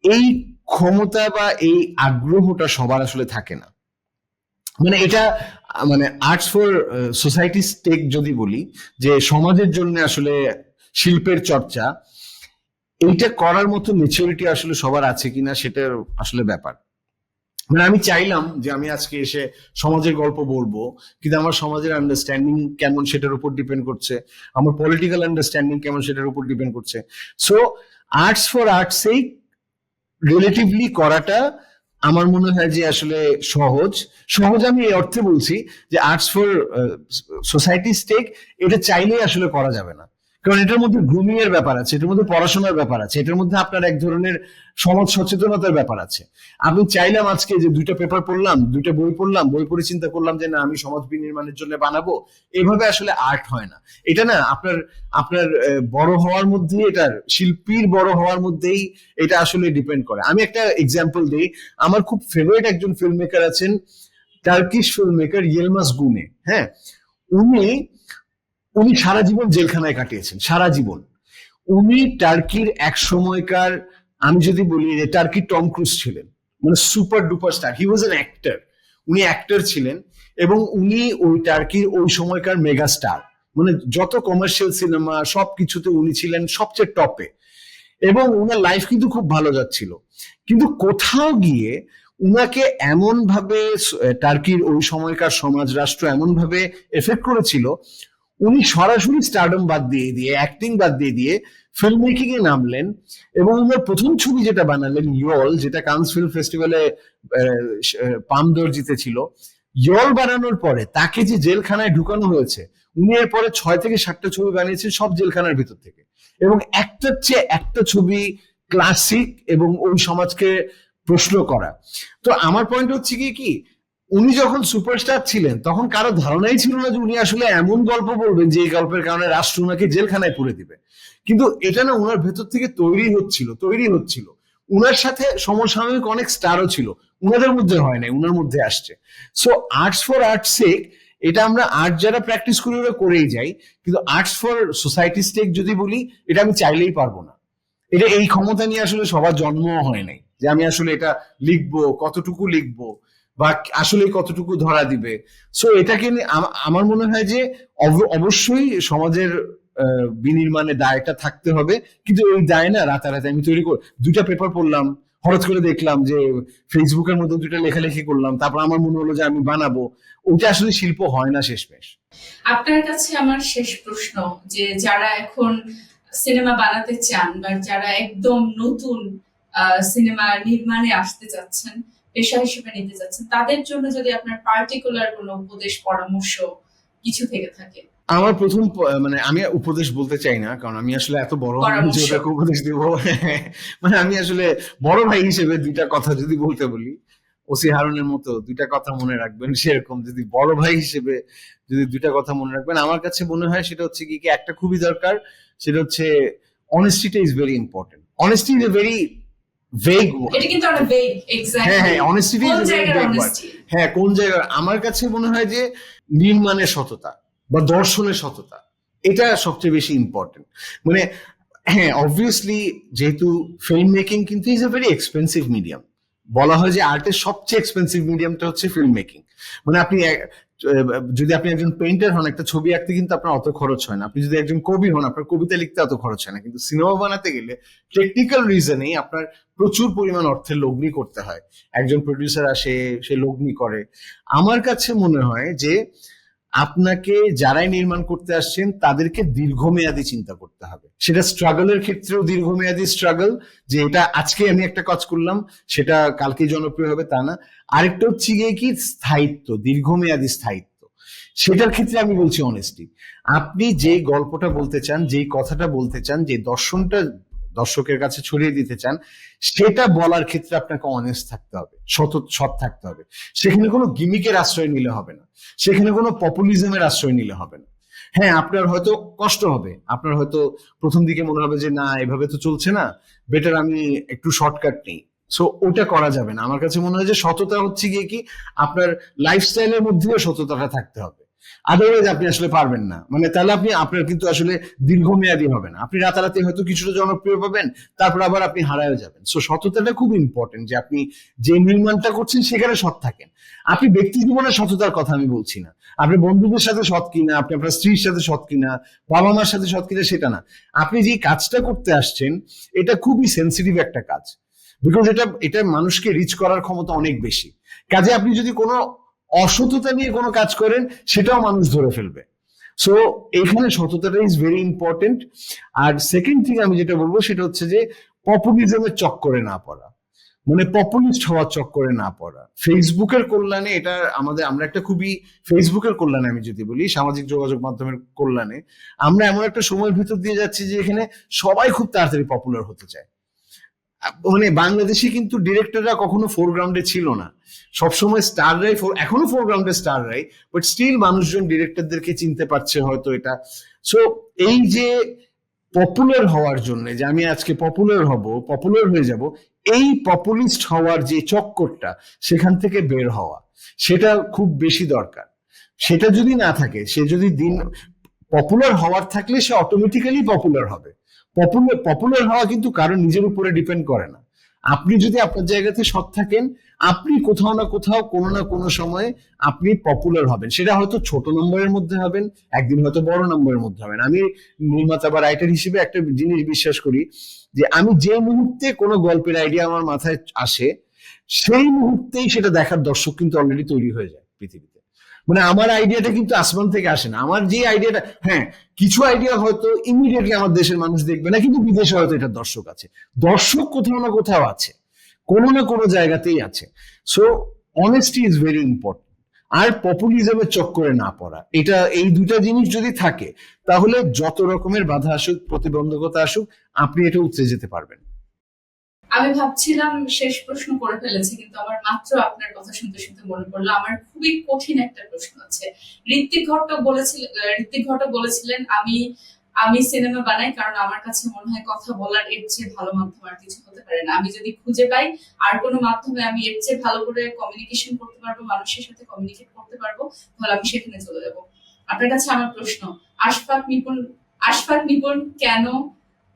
এই ক্ষমতা বা এই আগ্রহটা সবার আসলে থাকে না। মানে এটা মানে আর্টস ফর সোসাইটি স্টেক যদি বলি, যে সমাজের জন্য আসলে শিল্পের চর্চা, এইটা করার মতো ম্যাচুরিটি আসলে সবার আছে কিনা সেটার আসলে ব্যাপার। মানে আমি চাইলাম যে আমি আজকে এসে সমাজের গল্প বলবো, কিন্তু আমার সমাজের আন্ডারস্ট্যান্ডিং কেমন সেটার উপর ডিপেন্ড করছে, আমার পলিটিক্যাল আন্ডারস্ট্যান্ডিং কেমন সেটার উপর ডিপেন্ড করছে। সো আর্টস ফর আর্টসেই রিলেটিভলি করাটা আমার মনে হয় যে আসলে সহজ আমি এই অর্থে বলছি যে আর্টস ফর সোসাইটি স্টেক এটা চাইলেই আসলে করা যাবে না। কারণ এটার মধ্যে গ্রুমিং এর ব্যাপার আছে, এটার মধ্যে পড়াশোনার ব্যাপার আছে, এটার মধ্যে আপনার এক ধরনের সমাজ সচেতনতার ব্যাপার আছে। আমি চাইলাম আজকে যে 2টা পেপার পড়লাম, 2টা বই পড়লাম, বই পড়ে চিন্তা করলাম যে না আমি সমাজ বিনির্মাণের জন্য বানাবো, এভাবে আসলে আর্ট হয় না। এটা না আপনার বড় হওয়ার মধ্যে, এটার শিল্পীর বড় হওয়ার মধ্যেই এটা আসলে ডিপেন্ড করে। আমি একটা এক্সাম্পল দিই, আমার খুব ফেভারিট একজন ফিল্ম মেকার আছেন, টার্কিশ ফিল্ম মেকার ইয়েলমাস গুনে, হ্যাঁ। উনি সারা জীবন জেলখানায় কাটিয়েছেন, সারা জীবন। উনি টার্কির এক সময়কার, আমি যদি বলি যে টার্কির টম ক্রুজ ছিলেন, মানে super duper star, he was N actor, উনি অ্যাক্টর ছিলেন, এবং উনি ওই টার্কির ওই সময়কার মেগা স্টার, মানে যত কমার্শিয়াল সিনেমা সবকিছুতে উনি ছিলেন সবচেয়ে টপে, এবং উনার লাইফ কিন্তু খুব ভালো যাচ্ছিল। কিন্তু কোথাও গিয়ে উনাকে এমন ভাবে টার্কির ওই সময়কার সমাজ রাষ্ট্র এমন ভাবে এফেক্ট করেছিল, উনি সরাসরি স্টারডম বাদ দিয়ে দিয়ে অ্যাক্টিং বাদ দিয়ে দিয়ে ফিল্ম মেকিং এ নামলেন, এবং উনার প্রথম ছবি যেটা বানালেন ইয়ল, যেটা কানস ফিল্ম ফেস্টিভ্যালে পাম দর জিতেছিল, ইয়ল বানানোর পরে তাকে যে জেলখানায় ঢুকানো হয়েছে, উনি এরপরে 6 থেকে 7টা ছবি বানিয়েছেন সব জেলখানার ভিতর থেকে, এবং একটার চেয়ে একটা ছবি ক্লাসিক এবং ওই সমাজকে প্রশ্ন করা। তো আমার পয়েন্ট হচ্ছে কি উনি যখন সুপারস্টার ছিলেন তখন কারো ধারণাই ছিল না যে উনি আসলে এমন গল্প বলবেন যে এই গল্পের কারণে রাষ্ট্র ওনাকে জেলখানায় পুরে দিবে। কিন্তু এটা না ওনার ভেতর থেকে তৈরি হচ্ছিল। উনার সাথে সমসাময়িক অনেক স্টারও ছিল, উনাদের মধ্যে হয় নাই, উনার মধ্যে আসছে। সো আর্টস ফর আর্টস সেক, এটা আমরা আর্ট যারা প্র্যাকটিস করি ওরা করেই যাই, কিন্তু আর্টস ফর সোসাইটি স্টেক যদি বলি, এটা আমি চাইলেই পারবো না। এটা এই ক্ষমতা নিয়ে আসলে সবার জন্ম হয় নাই যে আমি আসলে এটা লিখবো, কতটুকু লিখবো, বা আসলে কতটুকু ধরা দিবে। সো এটাকে নিয়ে আমার মনে হয় যে অবশ্যই সমাজের বিনির্মাণে দায়টা থাকতে হবে, কিন্তু এই দায় না রাতারাতি আমি তৈরি করে 2টা পেপার পড়লাম, হঠাৎ করে দেখলাম যে ফেসবুকের মধ্যে 2টা লেখালেখি করলাম, তারপর আমার মনে হলো যে আমি বানাবো, ওইটা আসলে শিল্প হয় না শেষমেশ। আপনার কাছে আমার শেষ প্রশ্ন, যে যারা এখন সিনেমা বানাতে চান বা যারা একদম নতুন সিনেমা নির্মাণে আসতে যাচ্ছেন, পেশা হিসেবে নিতে যাচ্ছেন, তাদের জন্য যদি আপনার পার্টিকুলার কোনো উপদেশ পরামর্শ কিছু থেকে থাকে। আমার প্রথম মানে আমি উপদেশ বলতে চাই না, কারণ আমি আসলে এত বড় যে ওটাকে উপদেশ দিব। মানে আমি আসলে বড় ভাই হিসেবে 2টা কথা যদি বলতে বলি, ওসি হারুনের মতো 2টা কথা মনে রাখবেন, সেরকম যদি বড় ভাই হিসেবে যদি 2টা কথা মনে রাখবেন, আমার কাছে মনে হয় সেটা হচ্ছে কি একটা খুবই দরকার, সেটা হচ্ছে অনেস্টিটা is very important. Honesty is a very vague word. এটা কিন্তু অনেক ভেগ, এক্স্যাক্টলি। হ্যাঁ, honesty is a very vague word. হ্যাঁ, কোন জায়গায় আমার কাছে মনে হয় যে নির্মাণের সততা বা দর্শনের সততা, এটা সবচেয়ে বেশি ইম্পর্টেন্ট। মানে হ্যাঁ, অবভিয়াসলি যেহেতু ফিল্ম মেকিং কিন্তু is a very expensive medium, বলা হয় যে আর্টের সবচেয়ে এক্সপেন্সিভ মিডিয়ামটা হচ্ছে ফিল্ম মেকিং। মানে আপনি যদি আপনি একজন পেইন্টার হন, একটা ছবি আঁকতে কিন্তু আপনার অত খরচ হয় না। আপনি যদি একজন কবি হন, আপনার কবিতা লিখতে অত খরচ হয় না। কিন্তু সিনেমা বানাতে গেলে টেকনিক্যাল রিজনেই আপনার প্রচুর পরিমাণ অর্থের লগ্নি করতে হয়। একজন প্রডিউসার আসে, সে লগ্নি করে। আমার কাছে মনে হয় যে আপনাকে যারাই নির্মাণ করতে আসছেন তাদেরকে দীর্ঘমেয়াদী চিন্তা করতে হবে। সেটা স্ট্রাগলের ক্ষেত্রেও দীর্ঘমেয়াদী স্ট্রাগল, যে এটা আজকে আমি একটা কাজ করলাম সেটা কালকে জনপ্রিয় হবে তা না। আরেকটা হচ্ছে গিয়ে কি স্থায়িত্ব, দীর্ঘমেয়াদী স্থায়িত্ব। সেটার ক্ষেত্রে আমি বলছি অনেস্টি। আপনি যে গল্পটা বলতে চান, যেই কথাটা বলতে চান, যে দর্শনটা দর্শকের কাছে ছড়িয়ে দিতে চান, সেটা বলার ক্ষেত্রে আপনাকে অনেস্ট থাকতে হবে, সৎ থাকতে হবে। সেখানে কোনো গিমিকের আশ্রয় নিলে হবে না, সেখানে কোনো পপুলিজমের আশ্রয় নিলে হবে না। হ্যাঁ, আপনার হয়তো কষ্ট হবে, আপনার হয়তো প্রথম দিকে মনে হবে যে না এভাবে তো চলছে না, বেটার আমি একটু শর্টকাট নেই। সো ওটা করা যাবে না। আমার কাছে মনে হয় যে সততা হচ্ছে গিয়ে কি আপনার লাইফস্টাইলের মধ্যেও সততাটা থাকতে হবে, আদারওয়াইজ আপনি আসলে পারবেন না। মানে তাহলে আপনার কিন্তু আসলে দীর্ঘমেয়াদী হবে না। আপনি রাতারাতি হয়তো কিছুটা জনপ্রিয় পাবেন, তারপর আবার আপনি হারায় যাবেন। সো সততাটা খুব ইম্পর্টেন্ট, যে আপনি যে নির্মাণটা করছেন সেখানে সৎ থাকেন। আপনি ব্যক্তি জীবনের সততার কথা আমি বলছি না, আপনি বন্ধুদের সাথে সৎ কিনা, আপনি আপনার স্ত্রীর সাথে সৎ কিনা, বাবা মার সাথে সৎ কিনা সেটা না। আপনি যে কাজটা করতে আসছেন এটা খুবই সেন্সিটিভ একটা কাজ, বিকজ এটা মানুষকে রিচ করার ক্ষমতা অনেক বেশি। কাজে আপনি যদি কোনো অসততা নিয়ে কোনো কাজ করেন সেটাও মানুষ ধরে ফেলবে। সো এইখানে সততাটা ইজ ভেরি ইম্পর্টেন্ট। আর সেকেন্ড থিং আমি যেটা বলবো সেটা হচ্ছে যে পপুলিজমের চক্করে না পড়া, মানে পপুলিস্ট হওয়ার চক্করে না পড়া। ফেসবুকের কল্যাণে এটা আমরা একটা খুবই, ফেসবুকের কল্যাণে আমি যদি বলি, সামাজিক যোগাযোগ মাধ্যমের কল্যাণে আমরা এমন একটা সময়ের ভিতর দিয়ে যাচ্ছি যে এখানে সবাই খুব তাড়াতাড়ি পপুলার হতে চায়। মানে বাংলাদেশে কিন্তু ডিরেক্টররা কখনো ফোরগ্রাউন্ডে ছিল না, সবসময় স্টাররাই, এখনো ফোরগ্রাউন্ডে স্টাররাই, বাট স্টিল মানুষজন ডিরেক্টরদেরকে চিনতে পারছে হয়তো এটা। সো এই যে পপুলার হওয়ার জন্য, যে আমি আজকে পপুলার হয়ে যাব, এই পপুলিস্ট হওয়ার যে চক্করটা, সেখান থেকে বের হওয়া, সেটা খুব বেশি দরকার। সেটা যদি না থাকে, সে যদি পপুলার হওয়ার থাকলে সে অটোমেটিক্যালি পপুলার হবে। পপুলার হওয়া কিন্তু কারণ নিজের উপরে ডিপেন্ড করে না। আপনি যদি আপনার জায়গাতে সৎ থাকেন, আপনি কোথাও না কোথাও কোনো না কোনো সময় আপনি পপুলার হবেন। সেটা হয়তো ছোট নম্বরের মধ্যে হবেন, একদিন হয়তো বড় নম্বরের মধ্যে হবেন। আমি নির্মাতা বা রাইটার হিসেবে একটা জিনিস বিশ্বাস করি যে আমি যে মুহূর্তে কোনো গল্পের আইডিয়া আমার মাথায় আসে, সেই মুহূর্তেই সেটা দেখার দর্শক কিন্তু অলরেডি তৈরি হয়ে যায় পৃথিবীতে। মানে আমার আইডিয়াটা কিন্তু আসমান থেকে আসে না। আমার যে আইডিয়াটা, হ্যাঁ কিছু আইডিয়া হয়তো ইমিডিয়েটলি আমার দেশের মানুষ দেখবে না, কিন্তু বিদেশে হয়তো এটা দর্শক আছে। দর্শক কোথাও না কোথাও আছে, কোনো না কোনো জায়গাতেই আছে। So honesty is very important. আর পপুলিজমের চক্করে না পড়া, এটা এই দুটা জিনিস যদি থাকে, তাহলে যত রকমের বাধা আসুক, প্রতিবন্ধকতা আসুক, আপনি এটা উতরে যেতে পারবেন। আমি ভাবছিলাম শেষ প্রশ্ন করে ফেলেছি, কিন্তু আমার মাত্র আপনার কথা শুনতে শুনতে মনে পড়লো আমার খুবই কঠিন একটা প্রশ্ন আছে। ঋত্বিক ঘটক বলেছিলেন আমি আমি সিনেমা বানাই কারণ আমার কাছে মনে হয় কথা বলার এর চেয়ে ভালো মাধ্যম আর কিছু হতে পারে না। আমি যদি খুঁজে পাই আর কোনো মাধ্যমে আমি এর চেয়ে ভালো করে কমিউনিকেশন করতে পারবো, মানুষের সাথে কমিউনিকেট করতে পারবো, তাহলে আমি সেখানে চলে যাবো। আপনার কাছে আমার প্রশ্ন, আশফাক নিপুণ কেন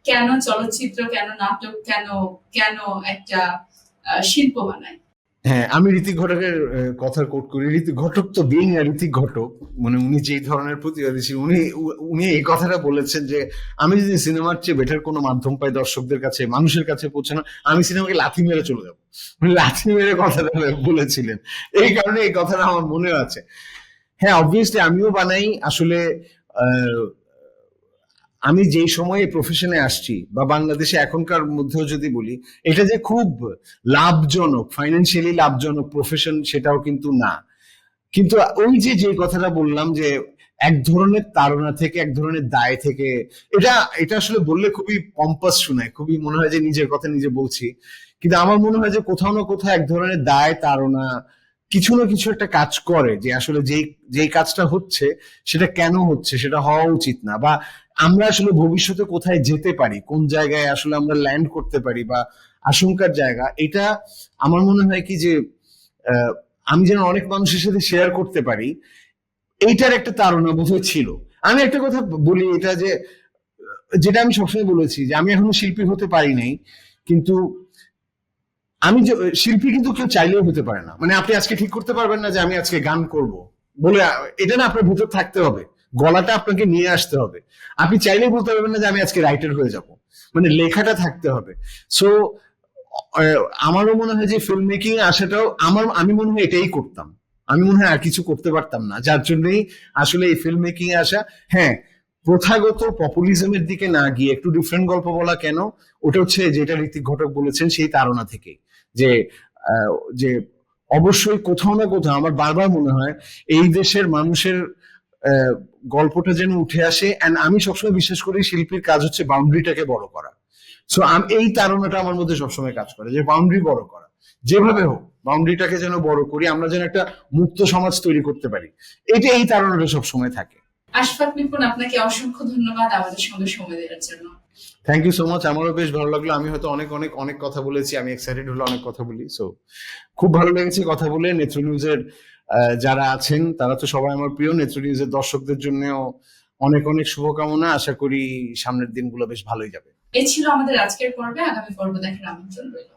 কেন চলচ্চিত্র, কেন নাটক, কেন কেন একটা শিল্প বানায়? হ্যাঁ, আমি ঋত্বিক ঘটকের কথা কোট করি। ঋত্বিক ঘটক তো বিং ঋত্বিক ঘটক, মানে উনি যে ধরনের প্রতিবাদী ছিলেন, উনি এই কথাটা বলেছেন যে আমি যদি সিনেমার চেয়ে বেটার কোনো মাধ্যম পাই দর্শকদের কাছে, মানুষের কাছে পৌঁছানো, আমি সিনেমাকে লাথি মেরে চলে যাবো। উনি লাথি মেরে কথাটা বলেছিলেন। এই কারণে এই কথাটা আমার মনে আছে। হ্যাঁ, অবভিয়াসলি আমিও বানাই। আসলে আমি যেই সময়ে প্রফেশনে আসছি, বা বাংলাদেশে এখনকার মধ্যেও যদি বলি, এটা যে খুব লাভজনক, ফাইন্যান্সিয়ালি লাভজনক প্রফেশন, সেটাও কিন্তু না। কিন্তু ওই যে কথাটা বললাম যে এক ধরনের তাড়না থেকে, এক ধরনের দায় থেকে, এটা এটা আসলে বললে খুবই পম্পাস শোনায়, খুবই মনে হয় যে নিজের কথা নিজে বলছি, কিন্তু আমার মনে হয় যে কোথাও না কোথাও এক ধরনের দায়, তাড়না, কিছু না কিছু একটা কাজ করে যে আসলে যেই কাজটা হচ্ছে সেটা কেন হচ্ছে, সেটা হওয়া উচিত না, বা আমরা আসলে ভবিষ্যতে কোথায় যেতে পারি, কোন জায়গায় আসলে আমরা ল্যান্ড করতে পারি, বা আশঙ্কার জায়গা। এটা আমার মনে হয় কি যে আমি যেন অনেক মানুষের সাথে শেয়ার করতে পারি, এইটার একটা তাড়না বোধহয় ছিল। আমি একটা কথা বলি, এটা যে যেটা আমি সবসময় বলেছি যে আমি এখনো শিল্পী হতে পারি নাই, কিন্তু আমি শিল্পী কিন্তু কেউ চাইলেও হতে পারে না। মানে আপনি আজকে ঠিক করতে পারবেন না যে আমি আজকে গান করব বলে, এটা না আপনার ভিতর থাকতে হবে, গলাটা আপনাকে নিয়ে আসতে হবে। আপনি চাইলেই বলতে পারবেন না যে আমি আজকে রাইটার হয়ে যাব, মানে লেখাটা থাকতে হবে। সো আমারও মনে হয় যে ফিল্ম মেকিং আসাটাও আমি মনে হয় এটাই করতাম, আমি মনে হয় আর কিছু করতে পারতাম না, যার জন্যই আসলে এই ফিল্ম মেকিং এ আসা। হ্যাঁ, প্রথাগত পপুলিজমের দিকে না গিয়ে একটু ডিফারেন্ট গল্প বলা কেন, ওটা হচ্ছে যেটা ঋত্বিক ঘটক বলেছেন সেই তাড়না থেকে, যে যে অবশ্যই কোথাও না কোথাও আমার বারবার মনে হয় এই দেশের মানুষের গল্পটা যেন উঠে আসে। এন্ড আমি সবসময় বিশ্বাস করি শিল্পীর কাজ হচ্ছে বাউন্ডারিটাকে বড় করা। সো এই তাড়নাটা আমার মধ্যে সবসময় কাজ করে, যে বাউন্ডারি বড় করা, যেভাবে হোক বাউন্ডারিটাকে যেন বড় করি, আমরা যেন একটা মুক্ত সমাজ তৈরি করতে পারি। এই তাড়নাটা সবসময় থাকে। আশফাক নিপুণ, আপনাকে অসংখ্য ধন্যবাদ আমাদের সঙ্গে সময় দেওয়ার জন্য। থ্যাংক ইউ সো মাচ, আমারও বেশ ভালো লাগলো। আমি হয়তো অনেক অনেক অনেক কথা বলেছি, আমি এক্সাইটেড হলে অনেক কথা বলি। সো খুব ভালো লেগেছে কথা বলে। নেত্র নিউজের যারা আছেন তারা তো সবাই আমার প্রিয়। নেত্র নিউজের দর্শকদের জন্যও অনেক অনেক শুভকামনা। আশা করি সামনের দিনগুলো বেশ ভালোই যাবে। এই ছিল আমাদের আজকের পর্বে, আগামী পর্ব দেখার আমন্ত্রণ রইল।